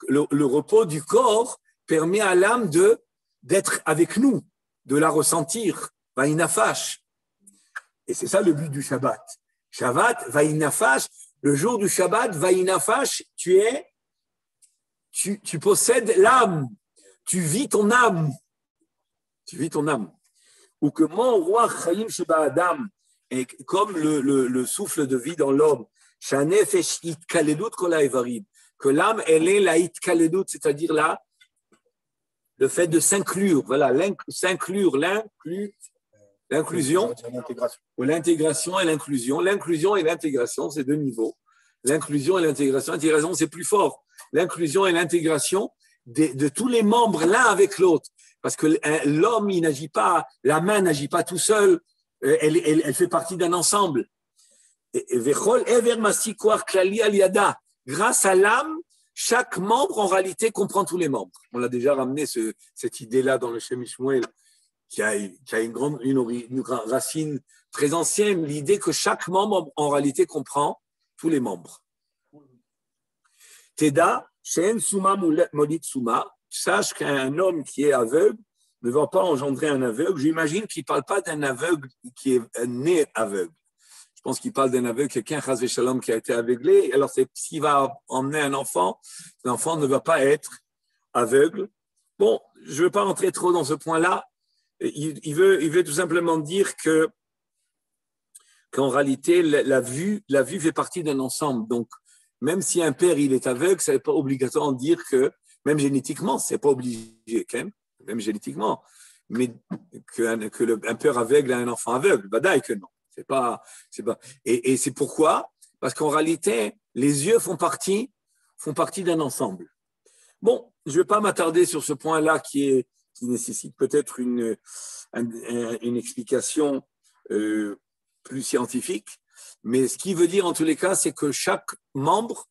Le repos du corps permet à l'âme d'être avec nous, de la ressentir. Vaïnafash. Et c'est ça le but du Shabbat. Shabbat, Vaïnafash. Le jour du Shabbat, Vaïnafash, tu possèdes l'âme. Tu vis ton âme. Ou que mon roi Chaim Sheba Adam, et comme le souffle de vie dans l'homme, Shanefesh Itkaledut Kola Evarim, que l'âme, elle est la Itkaledut, c'est-à-dire là, le fait de s'inclure, voilà, l'inclusion, ou l'intégration et l'inclusion. L'inclusion et l'intégration, c'est deux niveaux. L'inclusion et l'intégration. L'intégration, c'est plus fort. L'inclusion et l'intégration de tous les membres l'un avec l'autre. Parce que l'homme, il n'agit pas, la main n'agit pas tout seul, elle fait partie d'un ensemble. Grâce à l'âme, chaque membre, en réalité, comprend tous les membres. On a déjà ramené cette idée-là dans le Shem Shmuel, qui a une racine très ancienne, l'idée que chaque membre, en réalité, comprend tous les membres. Teda, Shen Suma Molit Suma, sache qu'un homme qui est aveugle ne va pas engendrer un aveugle. J'imagine qu'il ne parle pas d'un aveugle qui est né aveugle. Je pense qu'il parle d'un aveugle, quelqu'un, Chas Veshalom, qui a été aveuglé. Alors, s'il va emmener un enfant, l'enfant ne va pas être aveugle. Bon, je ne veux pas entrer trop dans ce point-là. Il veut tout simplement dire qu'en réalité, la vue fait partie d'un ensemble. Donc, même si un père il est aveugle, ça n'est pas obligatoire de dire que, même génétiquement, c'est pas obligé, quand même génétiquement, mais un père aveugle a un enfant aveugle, badaï que non. C'est pas. Et c'est pourquoi? Parce qu'en réalité, les yeux font partie d'un ensemble. Bon, je ne vais pas m'attarder sur ce point-là qui nécessite peut-être une explication plus scientifique, mais ce qui veut dire en tous les cas, c'est que chaque membre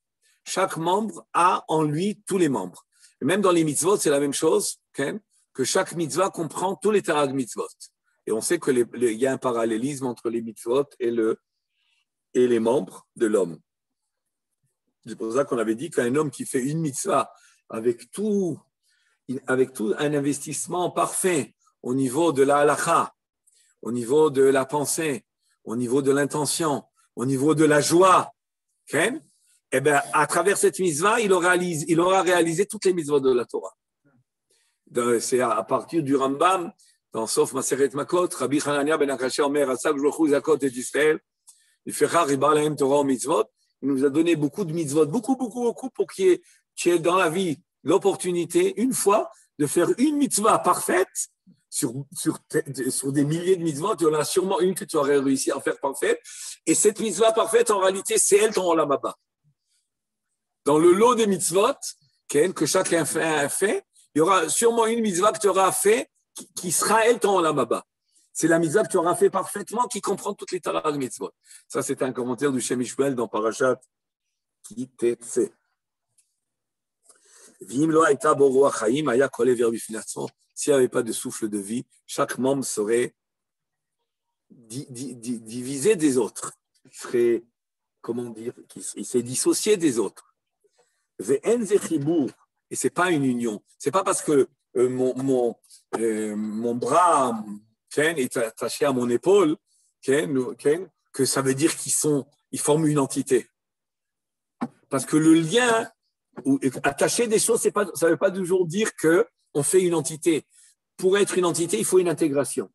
a en lui tous les membres. Et même dans les mitzvot, c'est la même chose, que chaque mitzvah comprend tous les tarag mitzvot. Et on sait qu'il y a un parallélisme entre les mitzvot et les membres de l'homme. C'est pour ça qu'on avait dit qu'un homme qui fait une mitzvah avec tout un investissement parfait au niveau de la halakha, au niveau de la pensée, au niveau de l'intention, au niveau de la joie, eh bien, à travers cette mitzvah, il aura réalisé toutes les mitzvahs de la Torah. C'est à partir du Rambam, dans Sof Maseret Makot, Rabbi Hanania ben Akashia Omer, Asak Jochou Zakot et Israël, il nous a donné beaucoup de mitzvot, beaucoup pour qu'il y ait dans la vie l'opportunité, une fois, de faire une mitzvah parfaite sur des milliers de mitzvot. Il y en a sûrement une que tu aurais réussi à faire parfaite. Et cette mitzvah parfaite, en réalité, c'est elle ton olam haba. Dans le lot des mitzvot que chacun fait, il y aura sûrement une mitzvah que tu auras fait qui sera elle ton olam haba. C'est la mitzvah que tu auras fait parfaitement qui comprend toutes les taras de mitzvot. Ça, c'est un commentaire du Shem Ishmael dans Parashat Kitetse. S'il n'y avait pas de souffle de vie, chaque membre serait divisé des autres. Il serait, comment dire, il s'est dissocié des autres. Ve'en ze chibour. Et ce n'est pas une union. Ce n'est pas parce que mon bras est attaché à mon épaule que ça veut dire qu'ils forment une entité. Parce que le lien, ou attacher des choses, ça ne veut pas toujours dire qu'on fait une entité. Pour être une entité, il faut une intégration.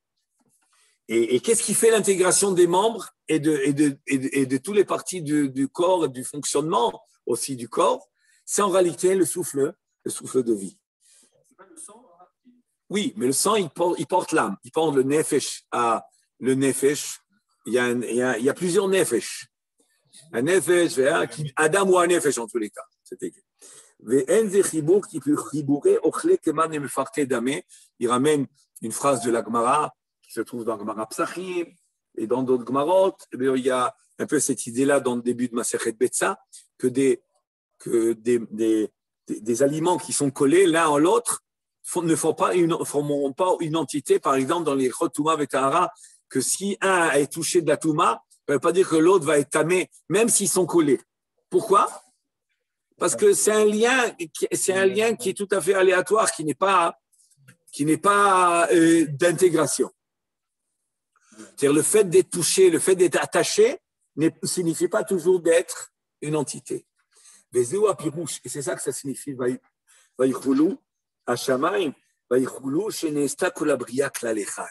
Et qu'est-ce qui fait l'intégration des membres et de toutes les parties du corps, du fonctionnement aussi du corps? C'est en réalité le souffle de vie. C'est pas le sang, hein? Oui, mais le sang, il porte l'âme. Il porte le nefesh. Le nefesh, il y a plusieurs nefesh. Un nefesh, Adam ou un nefesh en tous les cas. C'est écrit. Il ramène une phrase de la Gemara qui se trouve dans Gemara Psachim et dans d'autres Gemarot. Il y a un peu cette idée-là dans le début de Masechet Betsa que des aliments qui sont collés l'un en l'autre ne formeront pas une entité. Par exemple, dans les Chotouma Vetahara, que si un est touché de la Touma, ça ne veut pas dire que l'autre va être tamé, même s'ils sont collés. Pourquoi? Parce que c'est un lien qui est tout à fait aléatoire, qui n'est pas d'intégration. C'est-à-dire le fait d'être touché, le fait d'être attaché, ne signifie pas toujours d'être une entité. Et c'est ça que ça signifie. Vaïchoulou, Hashamaim, Vaïchoulou, Shenesta Kolabria Klalechad.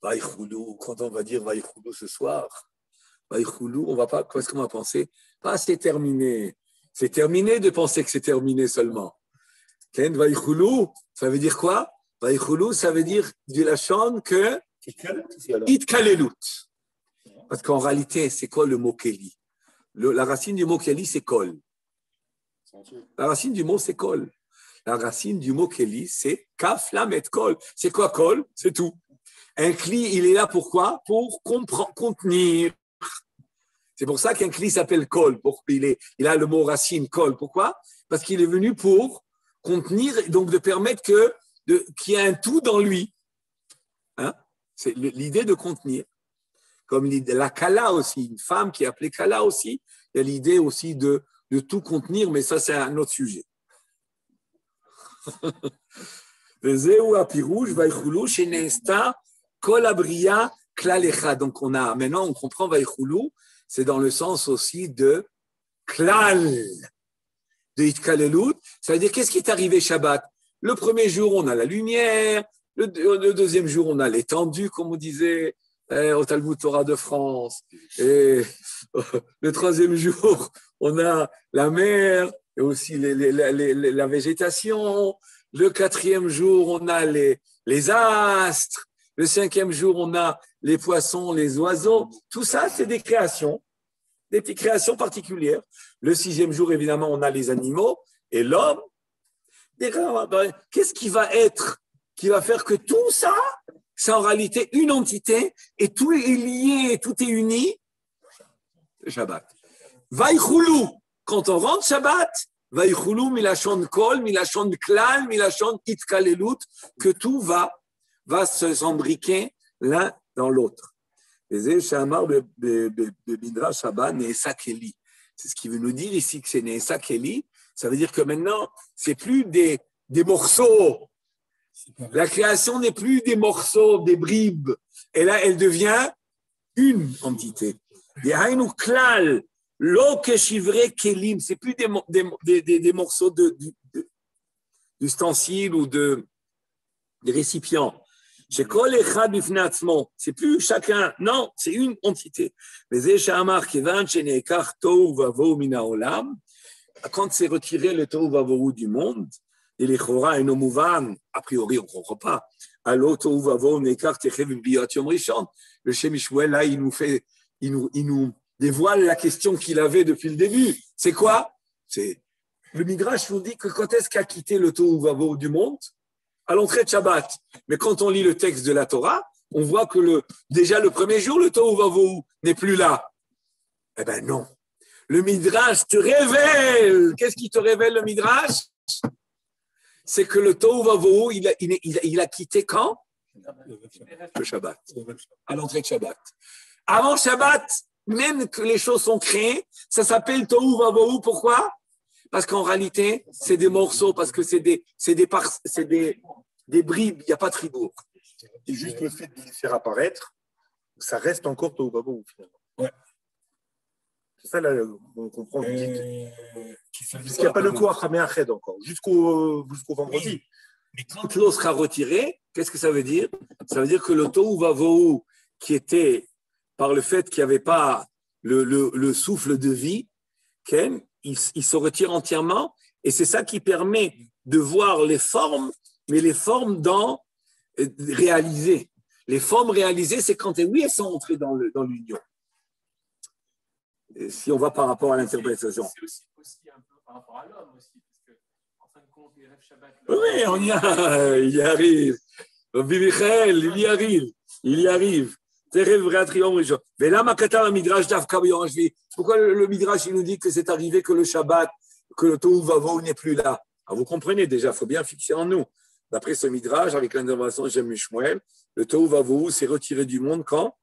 Vaïchoulou, quand on va dire Vaïchoulou ce soir, Vaïchoulou, on va pas, qu'est-ce qu'on va penser? Pas c'est terminé. C'est terminé de penser que c'est terminé seulement. Ken Vaïchoulou, ça veut dire quoi? Vaïchoulou, ça veut dire de la chante que Itkalelut. Parce qu'en réalité, c'est quoi le mot Keli? La racine du mot Keli, c'est kol. La racine du mot, c'est kol. La racine du mot Keli, c'est kaf, lam et kol. C'est quoi kol? C'est tout. Un kli, il est là pourquoi? Pour contenir. C'est pour ça qu'un kli s'appelle kol. Il a le mot racine kol. Pourquoi? Parce qu'il est venu pour contenir, donc de permettre qu'il y ait un tout dans lui. Hein? C'est l'idée de contenir. Comme la kala aussi, une femme qui est appelée kala aussi, il y a l'idée aussi de tout contenir, mais ça, c'est un autre sujet. Donc, maintenant, on comprend Vaïchoulou, c'est dans le sens aussi de klal, de itkalelut. Ça veut dire, qu'est-ce qui est arrivé Shabbat? Le premier jour, on a la lumière. Le deuxième jour, on a l'étendue, comme on disait au Talmud Torah de France. Et le troisième jour, on a la mer et aussi la végétation. Le quatrième jour, on a les astres. Le cinquième jour, on a les poissons, les oiseaux. Tout ça, c'est des créations, des petites créations particulières. Le sixième jour, évidemment, on a les animaux et l'homme. Qu'est-ce qui va faire que tout ça, c'est en réalité une entité et tout est lié, tout est uni? Shabbat. Vaïchoulou, quand on rentre Shabbat, Vaïchoulou, milachon kol, milachon klal, milachon itkalelut, que tout va s'embriquer l'un dans l'autre. C'est ce qui veut nous dire ici que c'est Neesa Keli. Ça veut dire que maintenant, c'est plus des morceaux. La création n'est plus des morceaux, des bribes. Et là, elle devient une entité. C'est plus des morceaux d'ustensiles ou des récipients. C'est plus chacun. Non, c'est une entité. Quand c'est retiré le tohu vavohu du monde, et les chora et nos mouvan, a priori, on ne comprend pas. Alors, tohu vavohu nekar techev biyot yom rishon. Le Shem Yishmuel, là, il nous dévoile la question qu'il avait depuis le début. C'est quoi? Le Midrash nous dit que quand est-ce qu'a quitté le tohu vavohu du monde? À l'entrée de Shabbat. Mais quand on lit le texte de la Torah, on voit que déjà le premier jour, le tohu vavohu n'est plus là. Eh bien non. Le Midrash te révèle. Qu'est-ce qui te révèle le Midrash? C'est que le tohu vavohu, il a quitté quand? Le Shabbat. À l'entrée de Shabbat. Avant Shabbat, même que les choses sont créées, ça s'appelle Tohu Vavohu. Pourquoi? Parce qu'en réalité, c'est des morceaux, parce que c'est des bribes, il n'y a pas de ribourg. Et juste le fait de les faire apparaître, ça reste encore Tohu Vavohu, finalement. Ouais. C'est ça, là, on comprend. Parce qu'il n'y a pas le Koach HaMeached encore, jusqu'au vendredi. Mais quand l'eau sera retirée, qu'est-ce que ça veut dire? Ça veut dire que le Tohu Vavohu, qui était par le fait qu'il n'y avait pas le souffle de vie, il se retire entièrement, et c'est ça qui permet de voir les formes, mais les formes réalisées. Les formes réalisées, c'est quand elles sont entrées dans l'union. Et si on va par rapport à l'interprétation. C'est aussi un peu par rapport à l'homme aussi, parce que en fin de compte, les rêves Shabbat. Oui, il y arrive. Rabbi Michael, il y arrive. Pourquoi le Midrash il nous dit que c'est arrivé que le Shabbat, que le Tohu Vavohu n'est plus là? Alors vous comprenez déjà, il faut bien fixer en nous. D'après ce Midrash, avec l'intervention de Jem Shmuel, le Tohu Vavohu s'est retiré du monde quand?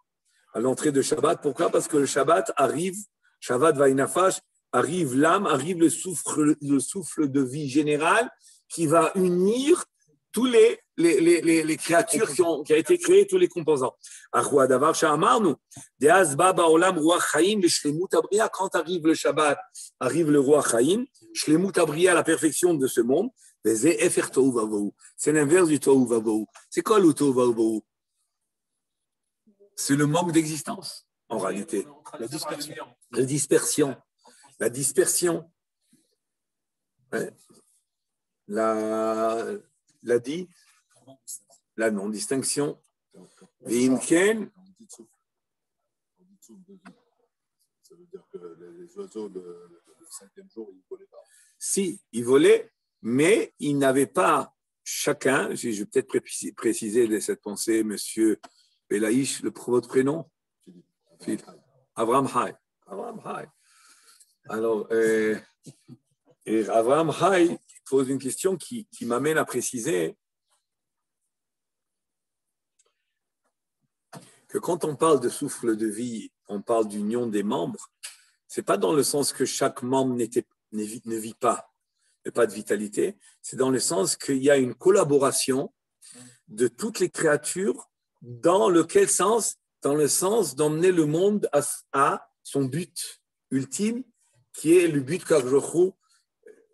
À l'entrée de Shabbat. Pourquoi? Parce que le Shabbat arrive, Shabbat Vainafash, arrive l'âme, arrive le souffle de vie général qui va unir tous les créatures qui ont été créées, tous les composants. Quand arrive le Shabbat, arrive le Roi Chaim, Shlemut Abriya, la perfection de ce monde, c'est l'inverse du Tohu Vavohu. C'est quoi le Tohu Vavohu? C'est le manque d'existence, en réalité. La dispersion. Ouais. La non-distinction. Vimken. On dit souffle de vie. Ça veut dire que les oiseaux, le 5e jour, ils ne volaient pas. Si, ils volaient, mais ils n'avaient pas chacun, je vais peut-être préciser cette pensée, monsieur Belaïch, votre prénom? Philippe. Avraham Hay. Alors, Avraham Hay pose une question qui m'amène à préciser que quand on parle de souffle de vie, on parle d'union des membres, ce n'est pas dans le sens que chaque membre ne vit pas, n'a pas de vitalité, c'est dans le sens qu'il y a une collaboration de toutes les créatures dans lequel sens? Dans le sens d'emmener le monde à son but ultime, qui est le but qu'Akhdjorou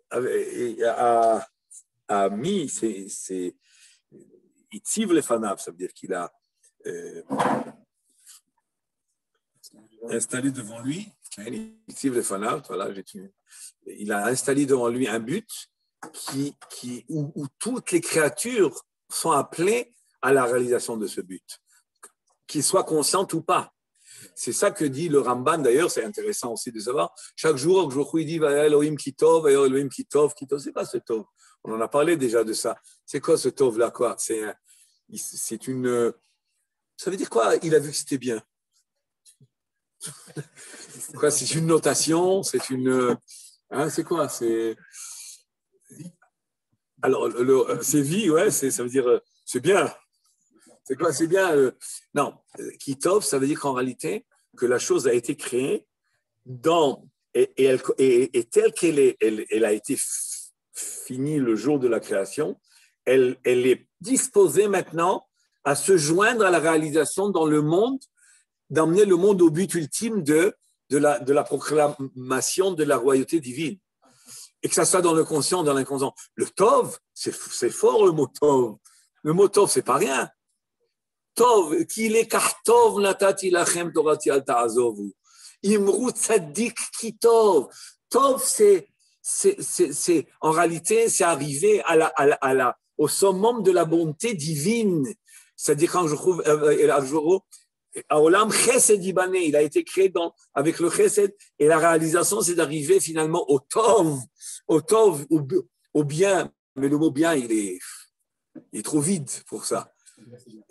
a mis, c'est Itziv Lefanav, ça veut dire qu'il a installé devant lui, Itziv Lefanav, voilà, il a installé devant lui un but où toutes les créatures sont appelées à la réalisation de ce but, qu'ils soient conscients ou pas. C'est ça que dit le Ramban, d'ailleurs, c'est intéressant aussi de savoir. Chaque jour, il dit Elohim Kitov, Elohim Kitov, Kitov. C'est quoi ce Tov? On en a parlé déjà de ça. C'est quoi ce Tov-là, quoi? C'est une. Ça veut dire quoi? Il a vu que c'était bien. Quoi? C'est une notation, c'est une. Hein, c'est quoi? C'est. Alors, c'est vie, ouais, ça veut dire c'est bien. C'est quoi? C'est bien. Non, Kitov, ça veut dire qu'en réalité, que la chose a été créée et telle qu'elle est, elle a été finie le jour de la création, elle est disposée maintenant à se joindre à la réalisation dans le monde, d'emmener le monde au but ultime de la proclamation de la royauté divine. Et que ça soit dans le conscient, dans l'inconscient. Le Tov, c'est fort le mot Tov. Le mot Tov, c'est pas rien. Tov, qu'il est car Tov natati lachem torati al ta'azovu. Imru tzaddik ki Tov. Tov, c'est en réalité, c'est arriver au summum de la bonté divine. C'est-à-dire quand je trouve Aolam Chesed Ibané, il a été créé avec le Chesed, et la réalisation, c'est d'arriver finalement au Tov, au bien. Mais le mot bien, il est trop vide pour ça.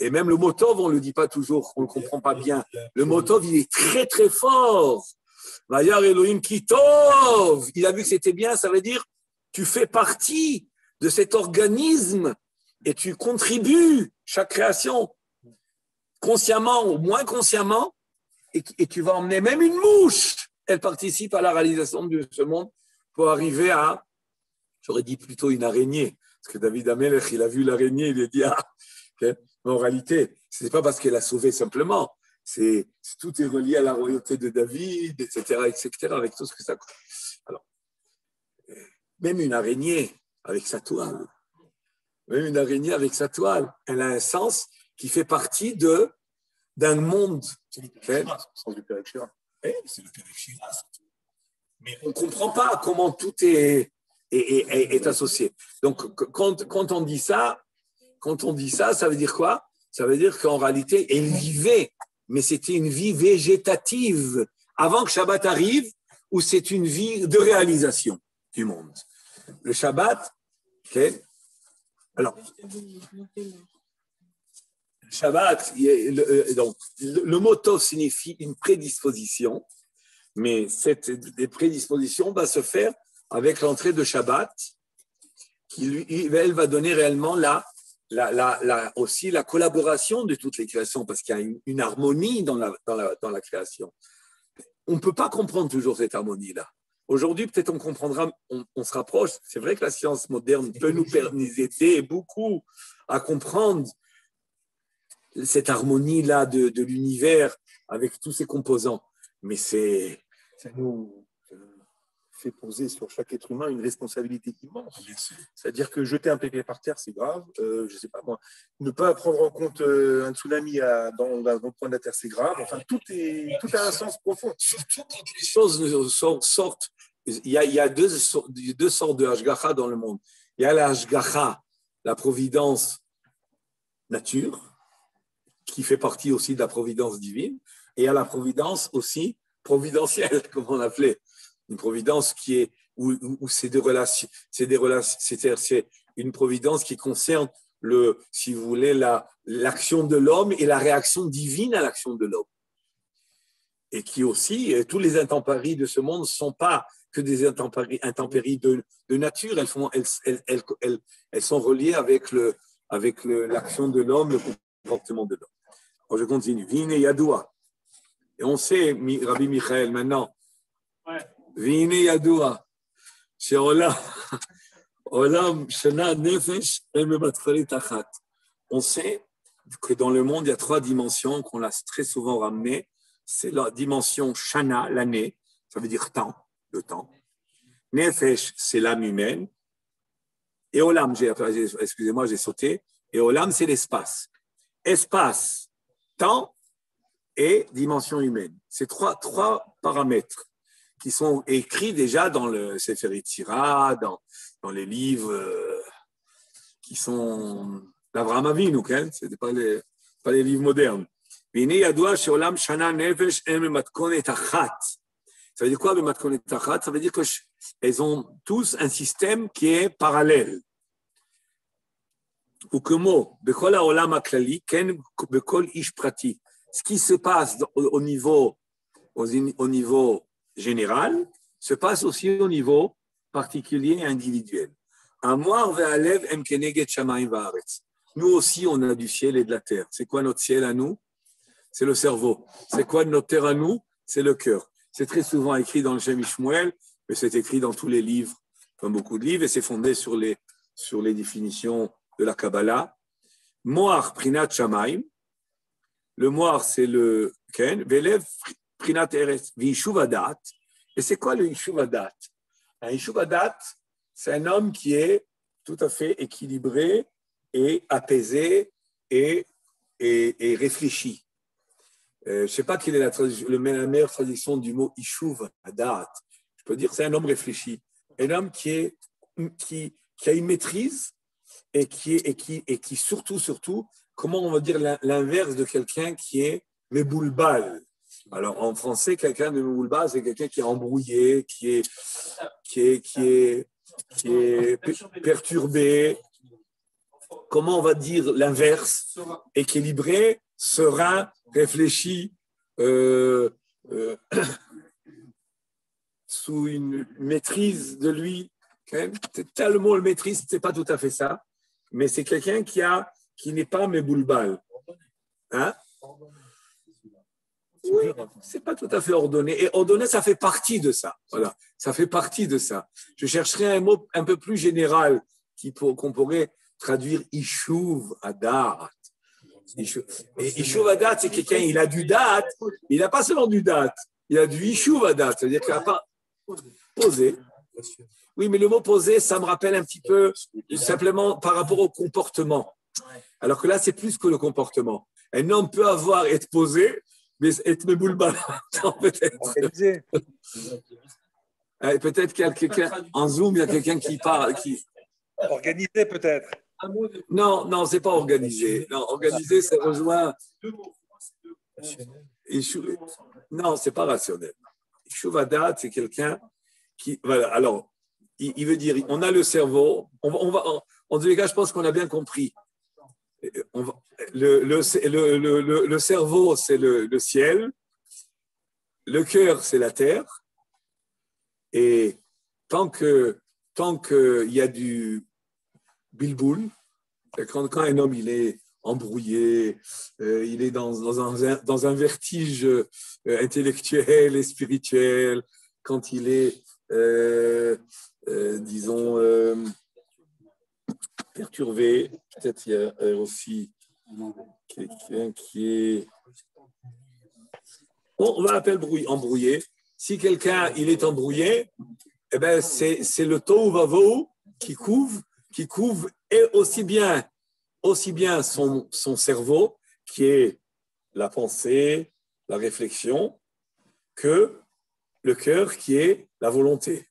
Et même le mot Tov, on ne le dit pas toujours, on ne le comprend pas bien. Le mot Tov, il est très très fort. Vayar Elohim ki Tov. Il a vu que c'était bien, ça veut dire tu fais partie de cet organisme et tu contribues chaque création, consciemment ou moins consciemment, et tu vas emmener même une mouche, elle participe à la réalisation de ce monde pour arriver à, j'aurais dit plutôt une araignée, parce que David Amelech, il a vu l'araignée, il a dit, ah, okay. Mais en réalité, ce n'est pas parce qu'elle a sauvé simplement, tout est relié à la royauté de David, etc., avec tout ce que ça. Alors, même une araignée avec sa toile, elle a un sens qui fait partie d'un monde. C'est le sens du Père Shira. C'est le Père Shira. Mais on ne comprend pas comment tout est associé. Donc, quand on dit ça, ça veut dire quoi? Ça veut dire qu'en réalité, elle vivait, mais c'était une vie végétative avant que Shabbat arrive, où c'est une vie de réalisation du monde. Le Shabbat, okay. Alors, le Shabbat, donc, le mot tov signifie une prédisposition, mais cette prédisposition va se faire avec l'entrée de Shabbat, elle va donner réellement aussi la collaboration de toutes les créations, parce qu'il y a une harmonie dans la création. On ne peut pas comprendre toujours cette harmonie-là. Aujourd'hui, peut-être on comprendra, on se rapproche. C'est vrai que la science moderne peut nous aider beaucoup à comprendre cette harmonie-là de l'univers avec tous ses composants. Mais ça nous fait poser sur chaque être humain une responsabilité immense. C'est-à-dire que jeter un papier par terre, c'est grave. Je ne sais pas moi. Ne pas prendre en compte un tsunami dans un point de la terre, c'est grave. Enfin, tout a un sens profond. Surtout quand les choses sortent. Il y a deux sortes de Hashgacha dans le monde. Il y a la Hashgacha, la providence nature, qui fait partie aussi de la providence divine, et il y a la providence aussi providentielle, comme on l'appelait. Une providence qui est où c'est des relations, c'est une providence qui concerne si vous voulez, l'action de l'homme et la réaction divine à l'action de l'homme. Et qui aussi, tous les intempéries de ce monde ne sont pas que des intempéries de nature, elles sont reliées avec l'action de l'homme, le comportement de l'homme. Alors, je continue. Vine Yadoua. Et on sait, Rabbi Michael, maintenant, Vine Yadoua, chez Olam Shana Nefesh Mematchalit Achat. On sait que dans le monde, il y a 3 dimensions qu'on a très souvent ramenées. C'est la dimension Shana, l'année, ça veut dire temps, le temps. Nefesh, c'est l'âme humaine. Et Olam, excusez-moi, j'ai sauté. Et Olam, c'est l'espace. Espace, temps et dimension humaine. C'est trois paramètres qui sont écrits déjà dans le Sefer Yetzira, dans les livres qui sont d'Avraham Avinu, hein? Ce n'étaient pas les livres modernes. Ça veut dire quoi, le matkonet achat? Ça veut dire qu'elles ont tous un système qui est parallèle. Ou que mot, ce qui se passe au niveau général se passe aussi au niveau particulier et individuel. Nous aussi, on a du ciel et de la terre. C'est quoi notre ciel à nous? C'est le cerveau. C'est quoi notre terre à nous? C'est le cœur. C'est très souvent écrit dans le Shem Shmuel, mais c'est écrit dans tous les livres, comme beaucoup de livres, et c'est fondé sur les définitions de la Kabbalah. Moar Prinat Shamaim. Le Moar, c'est le Ken. Velev Prinat Eretz. Vishuvadat. Et c'est quoi le Vishuvadat? Un Vishuvadat, c'est un homme qui est tout à fait équilibré et apaisé et réfléchi. Je ne sais pas quelle est la meilleure traduction du mot Ishuv Hadat. Je peux dire que c'est un homme réfléchi, un homme qui a une maîtrise et qui surtout, comment on va dire l'inverse de quelqu'un qui est méboulbal. Alors en français, quelqu'un de méboulbal, c'est quelqu'un qui est embrouillé, qui est perturbé. Comment on va dire l'inverse? Équilibré, serein, réfléchi, sous une maîtrise de lui. Okay? Tellement le maîtrise, ce n'est pas tout à fait ça, mais c'est quelqu'un qui n'est pas Meboulbal. Hein? Oui, c'est pas tout à fait ordonné. Et ordonné, ça fait partie de ça. Voilà, ça fait partie de ça. Je chercherai un mot un peu plus général qu'on pourrait traduire Ishuv Adat. Et Ishuv Adat, c'est quelqu'un, il a du dat, il n'a pas seulement du dat, il a du Ishuv Adat, c'est-à-dire qu'il n'a pas posé. Oui, mais le mot posé, ça me rappelle un petit peu simplement par rapport au comportement. Alors que là, c'est plus que le comportement. Un homme peut être posé, mais être méboulba, peut-être. Peut-être qu'il y a quelqu'un en Zoom, il y a quelqu'un qui parle. Organisé peut-être. Non, c'est pas organisé. Non, organisé, c'est rejoint. Non, c'est pas rationnel. Shuvadat, c'est quelqu'un qui. Voilà, alors, il veut dire, on a le cerveau, en tous les cas, je pense qu'on a bien compris. Le cerveau, c'est le ciel, le cœur, c'est la terre, et tant qu'il y a du bilboul, quand un homme il est embrouillé, il est dans un vertige intellectuel et spirituel, quand il est, disons, perturbé, peut-être il y a aussi quelqu'un qui est... Bon, on va l'appeler embrouillé. Si quelqu'un il est embrouillé, eh ben c'est le tohu vavohu qui couvre et aussi bien son cerveau qui est la pensée, la réflexion, que le cœur qui est la volonté.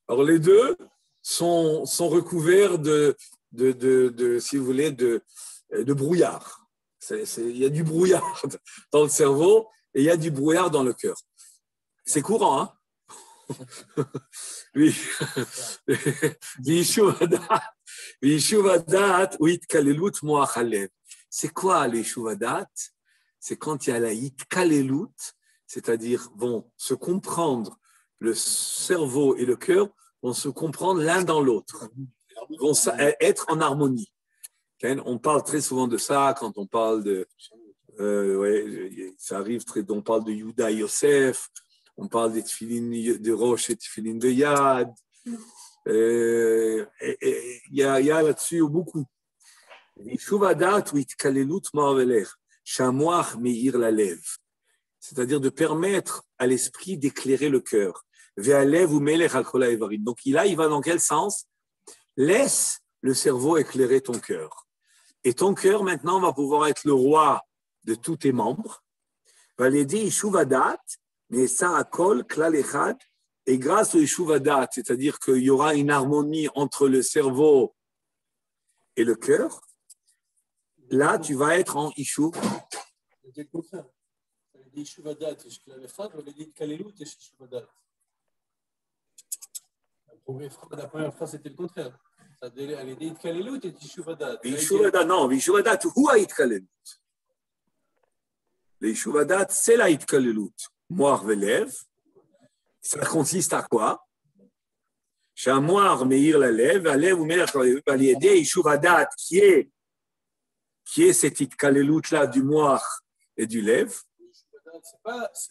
Alors les deux sont recouverts de si vous voulez, de brouillard. Il y a du brouillard dans le cerveau et il y a du brouillard dans le cœur. C'est courant, hein? Oui. C'est quoi les shuvadat? C'est quand il y a la itkalelut, c'est-à-dire vont se comprendre, le cerveau et le cœur vont se comprendre l'un dans l'autre, vont être en harmonie. On parle très souvent de ça quand on parle de... ça arrive on parle de Yuda et Yosef, on parle des tefilines de Rosh et tefilines de Yad. Il y a là-dessus beaucoup. C'est-à-dire de permettre à l'esprit d'éclairer le cœur. Donc il va dans quel sens? Laisse le cerveau éclairer ton cœur. Et ton cœur, maintenant, va pouvoir être le roi de tous tes membres. Va l'aider Ishuvadat, mais ça akol klal echad. Et grâce au Ishuvadat, c'est-à-dire qu'il y aura une harmonie entre le cerveau et le cœur, là, tu vas être en Ishuv. C'est le contraire. Ishuvadat, et klal echad, on a dit kalelut et Ishuvadat. La première phrase, c'était le contraire. Elle a dit Itkalelut et Ishuvadat. Non, Ishuvadat, où a Itkalelut? L'Ishuvadat, c'est la Itkalelut. Moir velev. Ça consiste à quoi? Shamoir meir la lève, alev ou meir la lève, Ishuvadat, qui est cette Itkalelut-là du moir et du lève. C'est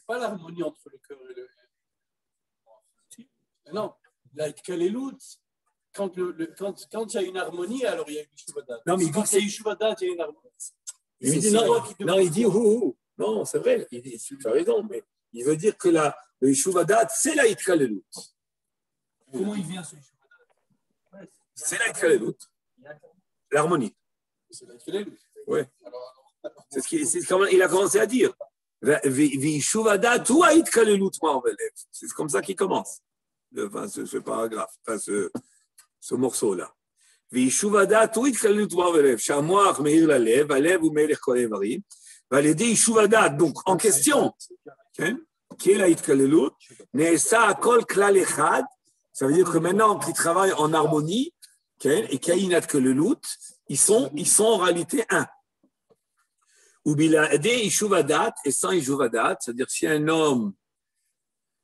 pas l'harmonie entre le cœur et le. Non. La Itkalelut, quand il y a une harmonie, alors il y a Ishuvadat. Non, mais quand il y a Ishuvadat, il y a une harmonie. Il dit non, c'est vrai, tu as raison, mais il veut dire que le Ishuvadat, c'est la Itkalelut. Comment il vient ce Ishuvadat? C'est la Itkalelut. L'harmonie. C'est la Itkalelut. Oui. C'est ce qu'il a commencé à dire. Ishuvadat, ou Itkalelut, c'est comme ça qu'il commence. Enfin, ce paragraphe, enfin, ce morceau-là. Vishuvadat, ou Itkalelut Ma'velev, Shamoach Meir la Lev, Alev ou Melech Kol Evarim, va l'aider Ishuvadat. Donc, en question, qui est la Itkalelut, Ne'esa Kol Klal Echad, ça veut dire que maintenant qu'ils travaillent en harmonie, et qu'il y a une Itkalelut, ils sont en réalité un. Ou Bilade Ishuvadat, et sans Ishuvadat, c'est-à-dire si un homme,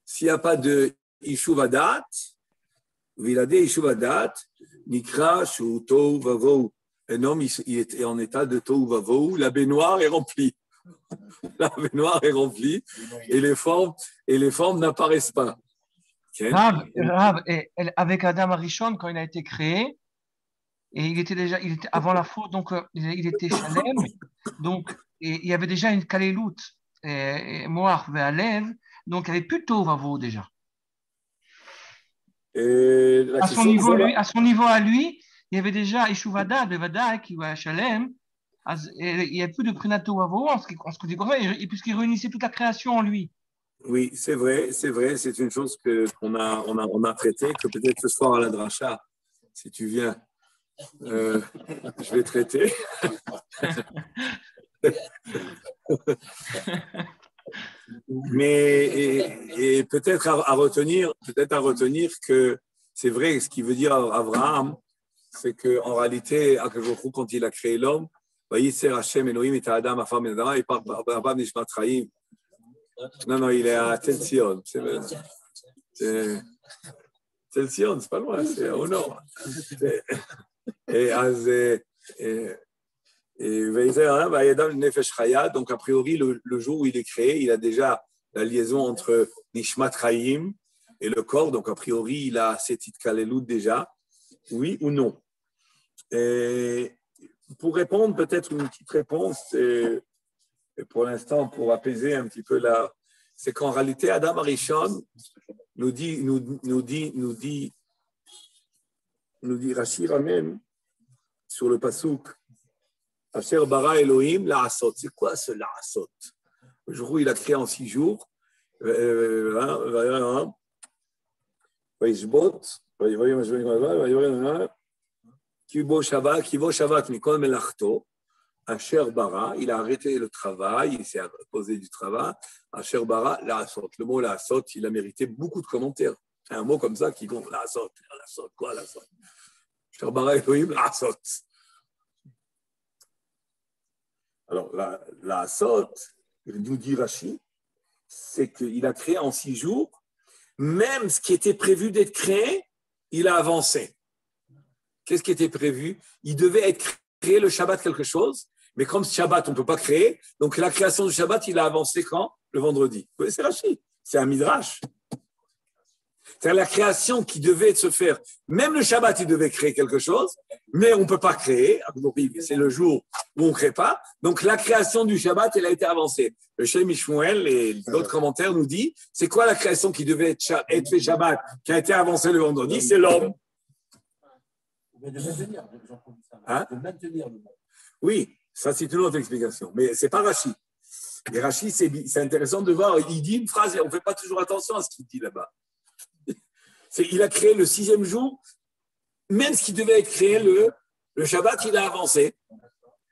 s'il n'y a pas de Ishuvadat, Vilade Ishuvadat, Nikra, Shuto, Vavo. un homme, il était en état de tohu vavohu, la baignoire est remplie. La baignoire est remplie et les formes n'apparaissent pas. Okay. Rav, avec Adam Arishon, quand il a été créé, et il était avant la faute, donc il était Shalem, donc et il y avait déjà une Kalelut, Moach ve'alev, donc il n'y avait plus de tohu vavohu déjà. À son niveau à lui, il y avait déjà Ishuvada, Bevada, qui va à Shalem. Il n'y a plus de Prinato Vavo en ce qui concerne, puisqu'il réunissait toute la création en lui. Oui, c'est vrai. C'est une chose qu'on a traitée, que peut-être ce soir à la dracha, si tu viens, je vais traiter. Mais et peut-être à retenir que c'est vrai, ce qui veut dire Abraham, c'est qu'en réalité, quand il a créé l'homme, il parle non, il est à Tel Sion. Tel Sion, c'est pas loin, c'est au nord. Donc, a priori, le jour où il est créé, il a déjà la liaison entre Nishmat Chaim et le corps. Donc, a priori, il a cette Itkalelut déjà. Oui ou non? Et pour répondre, peut-être une petite réponse, et pour l'instant, pour apaiser un petit peu là, c'est qu'en réalité, Adam Arishon nous dit Rashi ramène sur le pasuk Asher bara Elohim la'asot. C'est quoi ce la'asot? Le jour où il a créé en 6 jours, Kibo Shabbat Mikol Melachto, Asher bara, il a arrêté le travail, il s'est posé du travail. Asher bara la'asot. Le mot la'asot, il a mérité beaucoup de commentaires. C'est un mot comme ça qui compte la'asot. Quoi la'asot? Asher bara Elohim la'asot. Alors, la Sot, nous dit Rashi, c'est qu'il a créé en 6 jours, même ce qui était prévu d'être créé, il a avancé. Qu'est-ce qui était prévu? Il devait être créé le Shabbat quelque chose, mais comme Shabbat, on ne peut pas créer, donc la création du Shabbat, il a avancé quand? Le vendredi. Vous voyez, c'est Rashi, c'est un midrash. C'est la création qui devait se faire. Même le Shabbat, il devait créer quelque chose, mais on ne peut pas créer. C'est le jour où on ne crée pas. Donc, la création du Shabbat, elle a été avancée. Le Shem Ishmuel et d'autres commentaires nous disent, c'est quoi la création qui devait être fait Shabbat, qui a été avancée le vendredi? C'est l'homme. De maintenir, de maintenir le monde. Oui, ça c'est une autre explication. Mais ce n'est pas Rashi. Et Rashi, c'est intéressant de voir, il dit une phrase et on ne fait pas toujours attention à ce qu'il dit là-bas. Il a créé le 6e jour, même ce qui devait être créé le Shabbat, il a avancé.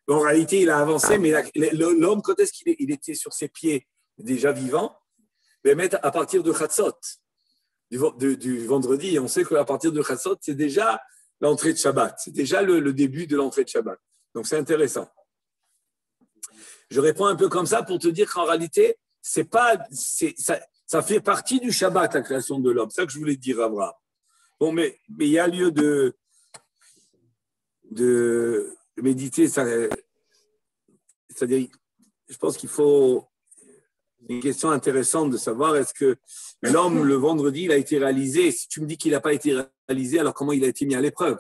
En réalité, il a avancé, mais l'homme, quand est-ce qu'il était sur ses pieds déjà vivant? Mais à partir de Chatzot, du vendredi, on sait qu'à partir de Chatzot, c'est déjà l'entrée de Shabbat. C'est déjà le début de l'entrée de Shabbat. Donc, c'est intéressant. Je réponds un peu comme ça pour te dire qu'en réalité, ça fait partie du Shabbat, la création de l'homme. C'est ça que je voulais te dire, Abraham. Bon, mais il y a lieu de méditer. C'est-à-dire, je pense qu'il faut une question intéressante de savoir est-ce que l'homme, le vendredi, il a été réalisé. Si tu me dis qu'il n'a pas été réalisé, alors comment il a été mis à l'épreuve?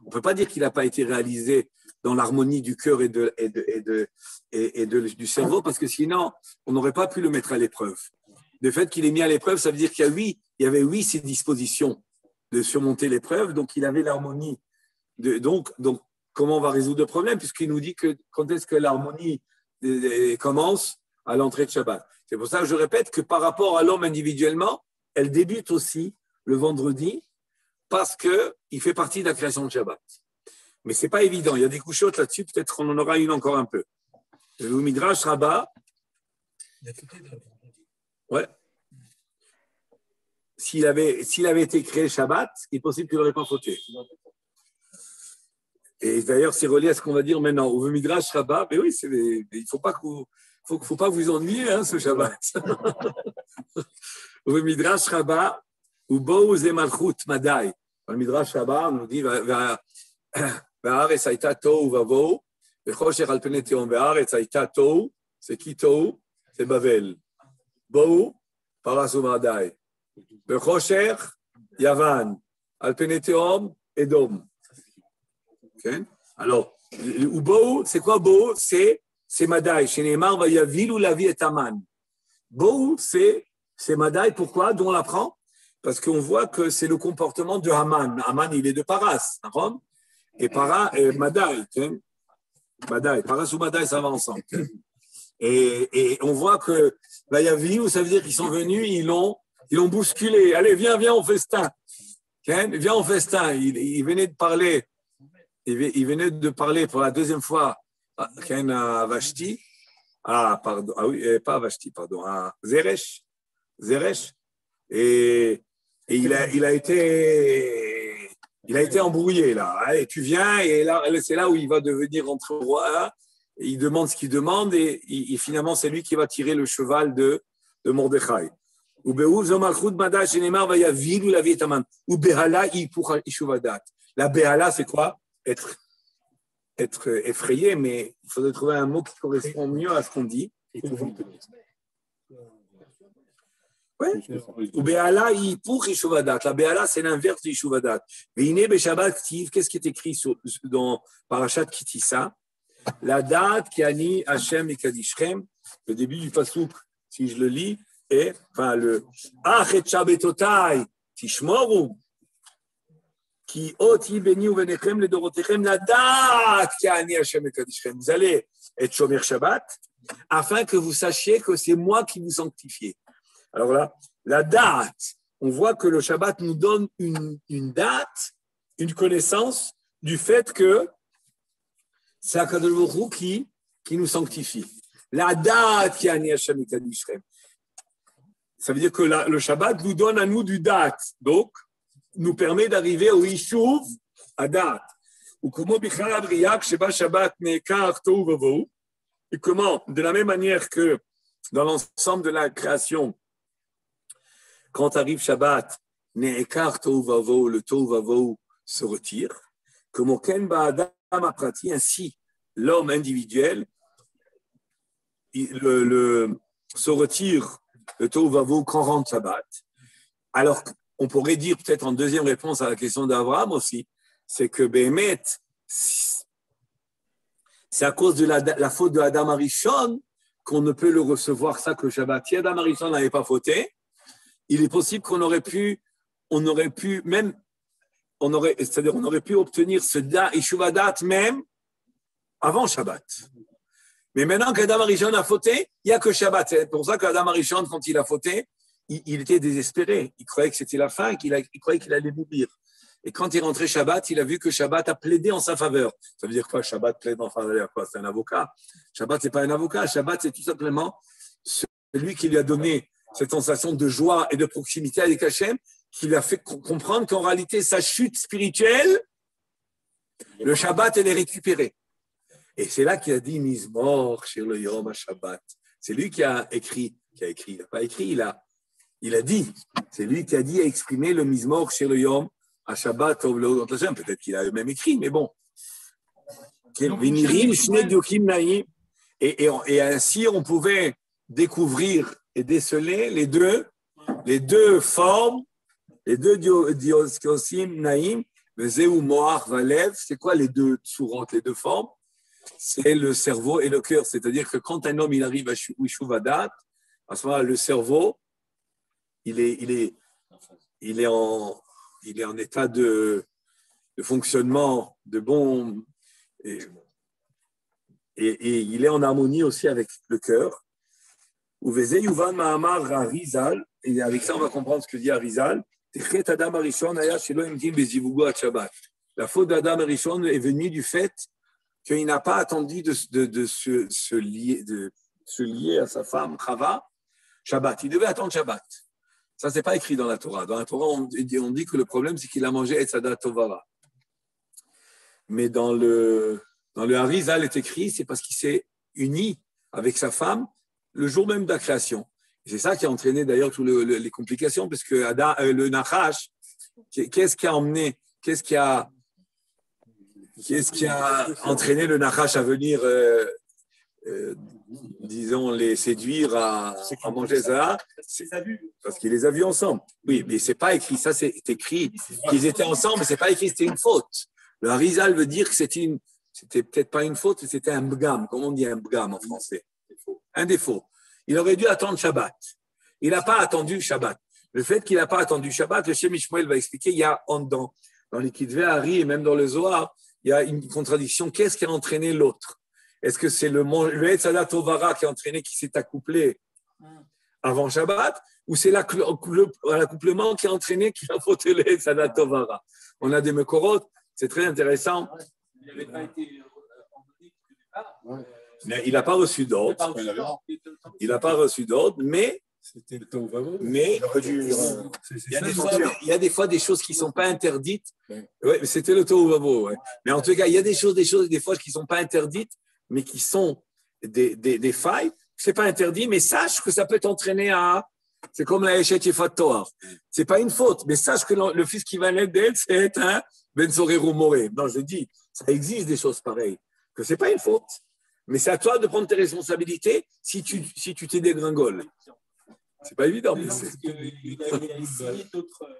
On ne peut pas dire qu'il n'a pas été réalisé dans l'harmonie du cœur et du cerveau, parce que sinon, on n'aurait pas pu le mettre à l'épreuve. Le fait qu'il est mis à l'épreuve, ça veut dire qu'il y avait ces dispositions de surmonter l'épreuve, donc il avait l'harmonie. Donc, comment on va résoudre le problème, puisqu'il nous dit que quand est-ce que l'harmonie commence? À l'entrée de Shabbat. C'est pour ça que je répète que par rapport à l'homme individuellement, elle débute aussi le vendredi, parce qu'il fait partie de la création de Shabbat. Mais ce n'est pas évident, il y a des couchottes là-dessus, peut-être qu'on en aura une encore un peu. Le Midrash Rabbah, ouais. S'il avait été créé Shabbat, il est possible qu'il n'aurait pas fauté. Et d'ailleurs, c'est relié à ce qu'on va dire maintenant. Au Midrash Rabbah, mais oui, il ne faut pas vous ennuyer, hein, ce Shabbat. Au Midrash Rabbah, ou Bouz et Malchut Madai. Le Midrash Rabbah nous dit והארץ הייתה תוהו ובוהו, וחושך על פני תהום, והארץ הייתה תוהו, c'est qui תוהו? C'est בבל. בוהו, פרס ומדי. וחושך, יוון. על פני תהום, אדום. כן? Alors, ובוהו, c'est quoi בוהו? C'est מדי, שנאמר, ויבילו להביא את המן. בוהו, c'est מדי, pourquoi? D'où on l'apprend? Parce qu'on voit que c'est le comportement de Haman. Haman, il est de Paras, d'accord? Et Madai, Madai, Paras ou Madai, ça va ensemble. Et on voit que Vayaviou, ça veut dire qu'ils sont venus, ils l'ont bousculé. Allez, viens au festin. Viens au festin. Il venait de parler. Il venait de parler pour la deuxième fois à Vashti. Ah, pardon. Ah oui, pas à Vashti, pardon. À Zeresh. Et il a été embrouillé là. Allez, tu viens et là, c'est là où il va devenir entre-roi. Il demande ce qu'il demande et finalement c'est lui qui va tirer le cheval de Mordechai. La Behala, c'est quoi? Être effrayé, mais il faudrait trouver un mot qui correspond mieux à ce qu'on dit. Oui. Ou Béala, pour Yeshuvadat. La Béala, c'est l'inverse de Yeshuvadat. Veine Beshabbat Ktiv, qu'est-ce qui est écrit dans Parashat Kitissa? La date qui a ni Hachem et Kadishchem, le début du pasuk, si je le lis, est, enfin, le Achet Shabbatotai, Tishmoru, qui oti beni uvenechem le dorotechem, la date qui a ni Hachem et Kadishchem. Vous allez être Shomer Shabbat, afin que vous sachiez que c'est moi qui vous sanctifie. Alors là, la date, on voit que le Shabbat nous donne une date, une connaissance du fait que c'est Akadosh Baruch Hu qui nous sanctifie. La date qui a ni Hashem et Kadishchem. Ça veut dire que le Shabbat nous donne à nous du date, donc nous permet d'arriver au Yishuv à date. Ou comment Bichal Abriyak Sheba Shabbat Nekar Tohu Vavohu. Et comment, de la même manière que dans l'ensemble de la création, quand arrive Shabbat, Ne'ekar Tohu Vavohu, le Tohu Vavohu se retire. Comme Ken Ba'adam Aprati, ainsi l'homme individuel se retire le Tohu Vavohu quand rentre Shabbat. Alors, on pourrait dire peut-être en deuxième réponse à la question d'Abraham aussi, c'est que Béhémet, c'est à cause de la faute de Adam Arishon qu'on ne peut le recevoir ça que le Shabbat. Si Adam Arishon n'avait pas fauté, il est possible qu'on aurait pu obtenir ce Yeshuvadat même avant Shabbat. Mais maintenant qu'Adam Arishon a fauté, il n'y a que Shabbat. C'est pour ça qu'Adam Arishon, quand il a fauté, il était désespéré. Il croyait que c'était la fin, il croyait qu'il allait mourir. Et quand il est rentré Shabbat, il a vu que Shabbat a plaidé en sa faveur. Ça veut dire quoi, Shabbat plaide en faveur? Quoi? C'est un avocat. Shabbat, ce n'est pas un avocat. Shabbat, c'est tout simplement celui qui lui a donné cette sensation de joie et de proximité avec Hachem, qui lui a fait comprendre qu'en réalité, sa chute spirituelle, le Shabbat, elle est récupérée. Et c'est là qu'il a dit Mizmor Shir le Yom Shabbat. C'est lui qui a écrit. Il n'a pas écrit, il a dit. C'est lui qui a dit, a exprimé le Mizmor Shir le Yom Shabbat. Peut-être qu'il a même écrit, mais bon. Et ainsi, on pouvait découvrir et déceler les deux formes, les deux Dioskosim Naïm, le Zéou Moach Valev. C'est quoi les deux tsurotes, les deux formes? C'est le cerveau et le cœur. C'est-à-dire que quand un homme il arrive à Yeshuvadat, à ce moment-là, le cerveau, il est en état de fonctionnement, de bon, et il est en harmonie aussi avec le cœur. Et avec ça, on va comprendre ce que dit Arizal. La faute d'Adam Arishon est venue du fait qu'il n'a pas attendu de se lier à sa femme, Chava, Shabbat. Il devait attendre Shabbat. Ça, ce n'est pas écrit dans la Torah. Dans la Torah, on dit que le problème, c'est qu'il a mangé Etzadat Tovara. Mais dans le Harizal est écrit, c'est parce qu'il s'est uni avec sa femme le jour même de la création. Et c'est ça qui a entraîné d'ailleurs toutes les complications, parce que le Nachash, qu'est-ce qui a emmené, qu'est-ce qui a Qu'est-ce qui a entraîné le Nachash à venir, disons, les séduire à manger ça? Parce qu'il les a vus ensemble. Oui, mais c'est pas écrit. Ça, c'est écrit qu'ils étaient ensemble, mais c'est pas écrit. C'était une faute. Le Harizal veut dire que c'était peut-être pas une faute, c'était un bgam. Comment on dit un bgam en français? Un défaut. Il aurait dû attendre Shabbat. Il n'a pas attendu Shabbat. Le fait qu'il n'a pas attendu Shabbat, le Shem Ishmael va expliquer, il y a dans les Kitvei Hari et même dans le Zohar, il y a une contradiction. Qu'est-ce qui a entraîné l'autre? Est-ce que c'est le Etz Hadat Tovara qui a entraîné, qui s'est accouplé avant Shabbat, ou c'est l'accouplement qui a entraîné, qui a fauté le Etz Hadat Tovara? On a des Mekorot, c'est très intéressant. Il n'avait pas été emmené au départ. Mais il n'a pas reçu d'ordre. Il n'a pas reçu d'ordre, mais c'était le Tohu Vavohu. Mais il y a des fois des choses qui ne sont pas interdites. Ouais, c'était le Tohu Vavohu. Ouais. Mais en tout cas, il y a des choses des fois qui ne sont pas interdites, mais qui sont des failles. Ce n'est pas interdit, mais sache que ça peut t'entraîner à. C'est comme la Eshet Yefat Toar. Ce n'est pas une faute, mais sache que le fils qui va naître d'elle, c'est un Ben Sorero Moré. Non, je dis, ça existe des choses pareilles, que ce n'est pas une faute. Mais c'est à toi de prendre tes responsabilités si tu t'es dégringoles. C'est pas évident. Mais parce qu'il a essayé d'autres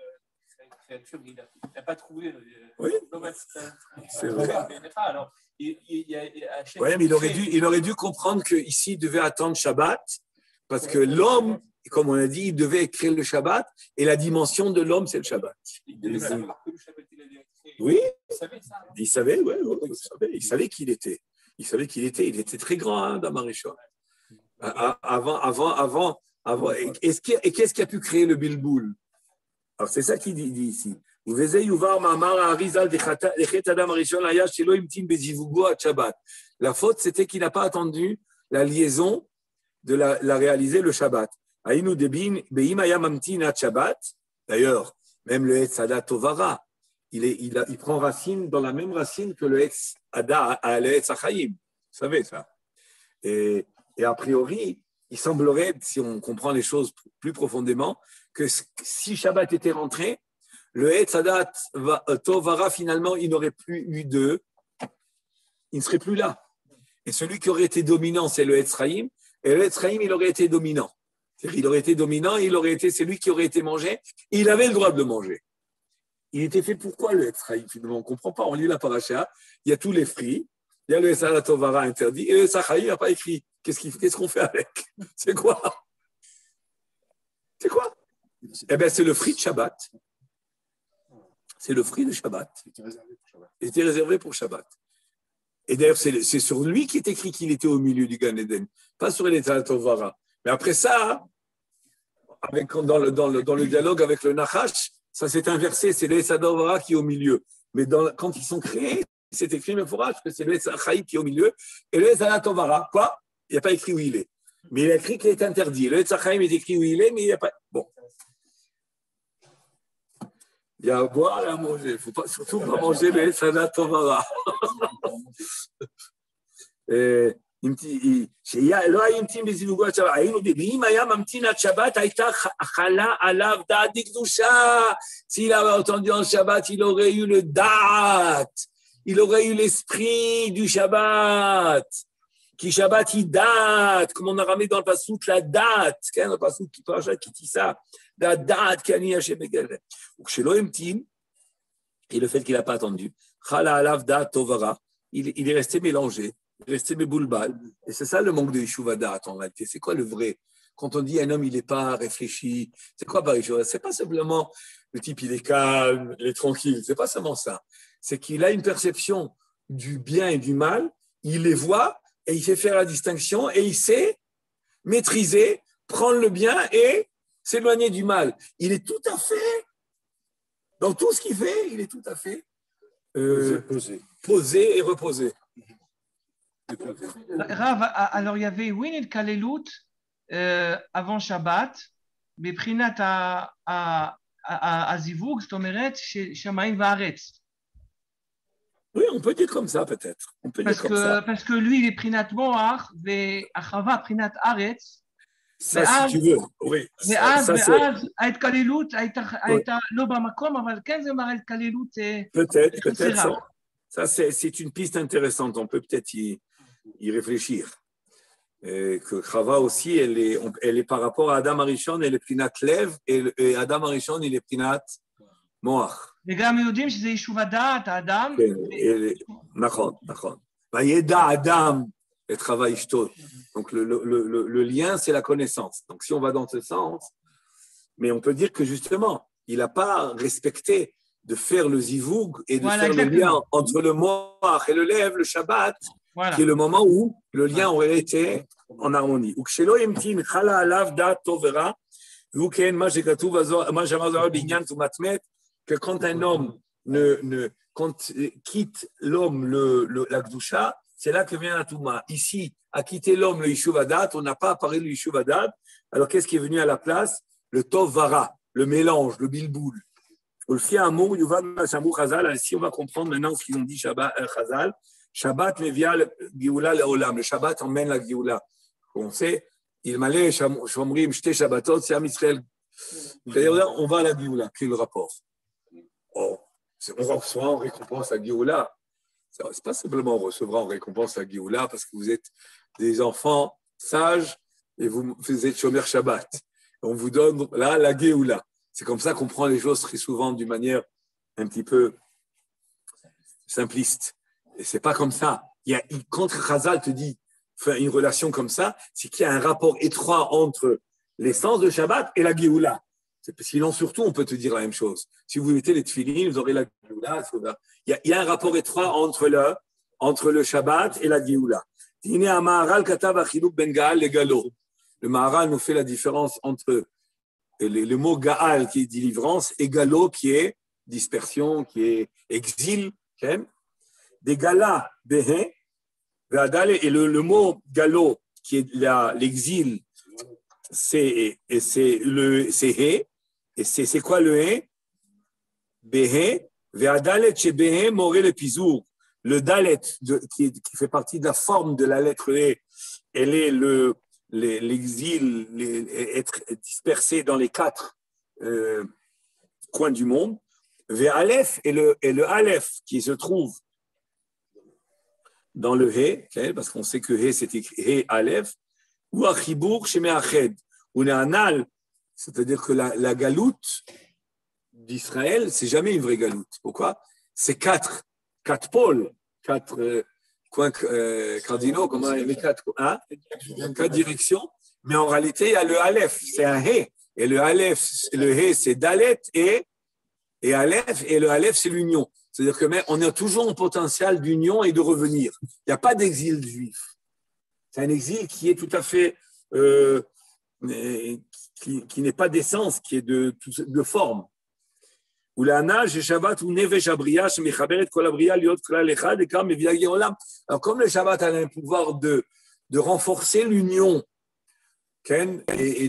créatures, il n'a pas trouvé. Oui, c'est vrai. Alors, oui, mais il aurait dû comprendre qu'ici, il devait attendre Shabbat, parce que l'homme, comme on a dit, il devait créer le Shabbat, et la dimension de l'homme, c'est le Shabbat. Il devait savoir que le Shabbat, il avait créé. Oui, il savait ça. Il savait, oui, il savait qui il était. Il était très grand, hein, dans Maréchal. Avant. Et qu'est-ce qui a pu créer le Bilboul? Alors, c'est ça qu'il dit ici. La faute, c'était qu'il n'a pas attendu la liaison de la réaliser le Shabbat. D'ailleurs, même le Etz Hadat Tovara, il prend racine dans la même racine que le Etz Hadat, le Etz Achayim. Vous savez ça. Et a priori, il semblerait, si on comprend les choses plus profondément, que si Shabbat était rentré, le Etz Hadat Tovara, finalement, il n'aurait plus eu il ne serait plus là. Et celui qui aurait été dominant, c'est le Etz Chaim, et le Etz Chaim, il aurait été dominant. C'est-à-dire, il aurait été dominant, c'est lui qui aurait été mangé, et il avait le droit de le manger. Il était fait pourquoi le Etz Chaim, finalement? On ne comprend pas, on lit la paracha, il y a tous les fruits, il y a le Etz Hadat Tovara interdit, et le Etz Chaim n'a pas écrit. Qu'est-ce qu'on fait avec? C'est quoi? C'est quoi? Eh bien, c'est le fruit de Shabbat. C'est le fruit de Shabbat. Il était réservé pour Shabbat. Et d'ailleurs, c'est sur lui qui est écrit qu'il était au milieu du Gan Eden, pas sur l'Etz Hadat Tovara. Mais après ça, dans le dialogue avec le Nachash, ça s'est inversé, c'est l'Etz Hadat Tovara qui est au milieu. Mais quand ils sont créés, c'est écrit même forage que c'est l'Etz Chaim qui est au milieu et l'Etz Hadat Tovara. Quoi? Il n'y a pas écrit où il est. Mais il a écrit qu'il est interdit. Le Etz Chaim est écrit où il est, mais il n'y a pas. Bon. Il y a à boire et à manger. Il ne faut surtout pas manger le Etz Hadat Tovara. לא היה המתין בזיווגו השבת, היינו ואם היה ממתין עד שבת, הייתה חלה עליו דעת דקדושה. S'il avait entendu en Shabbat, il aurait eu le da'at, il aurait eu l'esprit du Shabbat. Qui Shabbat, il date, comme on a ramené dans le Passouk, la date, quand le Passouk qui parle qui dit ça, la date qui a ni Hashem Egel. Donc, chez l'Oemtin, et le fait qu'il n'a pas attendu, Chala alav da'at tovara, il est resté mélangé. Rester méboulbal. Et c'est ça le manque de Yeshuva Da'at en réalité. C'est quoi le vrai? Quand on dit un homme, il n'est pas réfléchi, c'est quoi par Yeshuva? C'est pas simplement le type, il est calme, il est tranquille. C'est pas seulement ça. C'est qu'il a une perception du bien et du mal, il les voit et il fait faire la distinction et il sait maîtriser, prendre le bien et s'éloigner du mal. Il est tout à fait, dans tout ce qu'il fait, il est tout à fait posé et reposé. Rav, alors il y avait Winnet Kalelut avant Shabbat, מבחינת הזיווג, זאת אומרת שמיים וארץ. Oui, on peut dire comme ça peut-être. On peut dire comme ça. Parce que lui, il est פרינת מוח, והחווה פרינת ארץ. Ça, si tu veux, oui. ואז ההתקללות הייתה לא במקום, אבל כן זה מראה התקללות. Peut-être ça. Ça, c'est une piste intéressante. On peut peut-être y réfléchir. Et que Chava aussi, elle est par rapport à Adam Arishon, elle est Prinat Lev, et Adam Arishon, il est Prinat Moach. וגם יודעים שזה יישוב הדעת, האדם. נכון, נכון. וידע אדם את חווה אשתו. Donc le lien, c'est la connaissance. Donc si on va dans ce sens, mais on peut dire que justement, il n'a pas respecté de faire le zivoug et de faire le lien entre le moach et le lev, le Shabbat, qui est le moment où le lien aurait été en harmonie. וכשלא ימתין חלה עליו דעת טוב ורע, והוא כן מה שכתוב, מה שאמר זוהר בעניין תרומת מת, que quand un homme quand quitte l'homme la Gdusha, c'est là que vient la Touma. Ici, à quitter l'homme le Yishuv Hadat, on n'a pas apparu le Yishuv Hadat. Alors qu'est-ce qui est venu à la place? Le Tov Vara, le mélange, le bilboul. Si on va comprendre maintenant ce qu'ils ont dit Chazal, Shabbat Mevia Gioula Leolam. Le Shabbat emmène la Gioula. On sait, il m'allait, Shomrim, Shte Shabbatot, c'est Am Israël. On va à la Gioula. Quel rapport? On reçoit en récompense la Géoula. Ce n'est pas simplement on recevra en récompense la Géoula parce que vous êtes des enfants sages et vous êtes Shomer Shabbat. On vous donne là la Géoula. C'est comme ça qu'on prend les choses très souvent d'une manière un petit peu simpliste. Et ce n'est pas comme ça. Quand Chazal te dit une relation comme ça, c'est qu'il y a un rapport étroit entre l'essence de Shabbat et la Géoula. Sinon, surtout, on peut te dire la même chose. Si vous mettez les tefilines, vous aurez la Géoula. Il y a un rapport étroit entre le Shabbat et la Géoula. Le Maharal nous fait la différence entre le mot Gaal qui est délivrance et Galo qui est dispersion, qui est exil. Des Gala, et le mot Galo qui est l'exil, c'est He. Et c'est quoi le He? Behe, ve'adalet shebehe more le pizour. Le dalet qui fait partie de la forme de la lettre He, elle est l'exil, être dispersé dans les 4 coins du monde. Ve'alef et le Aleph qui se trouve dans le He, parce qu'on sait que He c'est écrit He Aleph, ou achibour shemeached, ou le Anal. C'est-à-dire que la galoute d'Israël, c'est jamais une vraie galoute. Pourquoi? C'est 4 pôles, 4 coins cardinaux, comment les 4 directions. Mais en réalité, il y a le Aleph, c'est un He. Et le Aleph, le He, c'est Dalet et Aleph, et le Aleph, c'est l'union. C'est-à-dire qu'on a toujours un potentiel d'union et de revenir. Il n'y a pas d'exil juif. C'est un exil qui est tout à fait... qui n'est pas d'essence, qui est de forme. Alors comme le Shabbat a un pouvoir de renforcer l'union et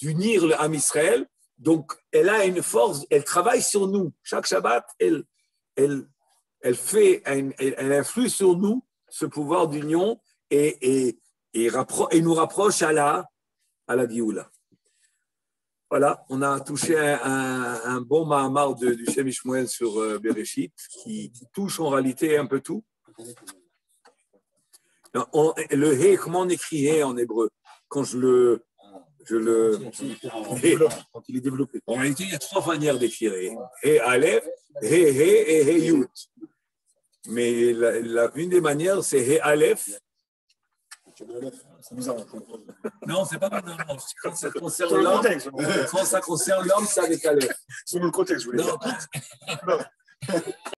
d'unir le Ham Israël, donc elle a une force, elle travaille sur nous. Chaque Shabbat, elle influe sur nous ce pouvoir d'union et nous rapproche à la Géoula. Voilà, on a touché un bon Mahamar du Shem Ishmael sur Bereshit qui touche en réalité un peu tout. Le He, comment on écrit He en hébreu? Quand quand il est développé. En réalité, il y a 3 manières d'écrire He. He Aleph, He et He Yud. Mais une des manières, c'est He Aleph. C'est bizarre. Non, c'est pas maintenant. Quand ça concerne l'homme, c'est avec Aleph. Sur le contexte, je voulais dire. Non.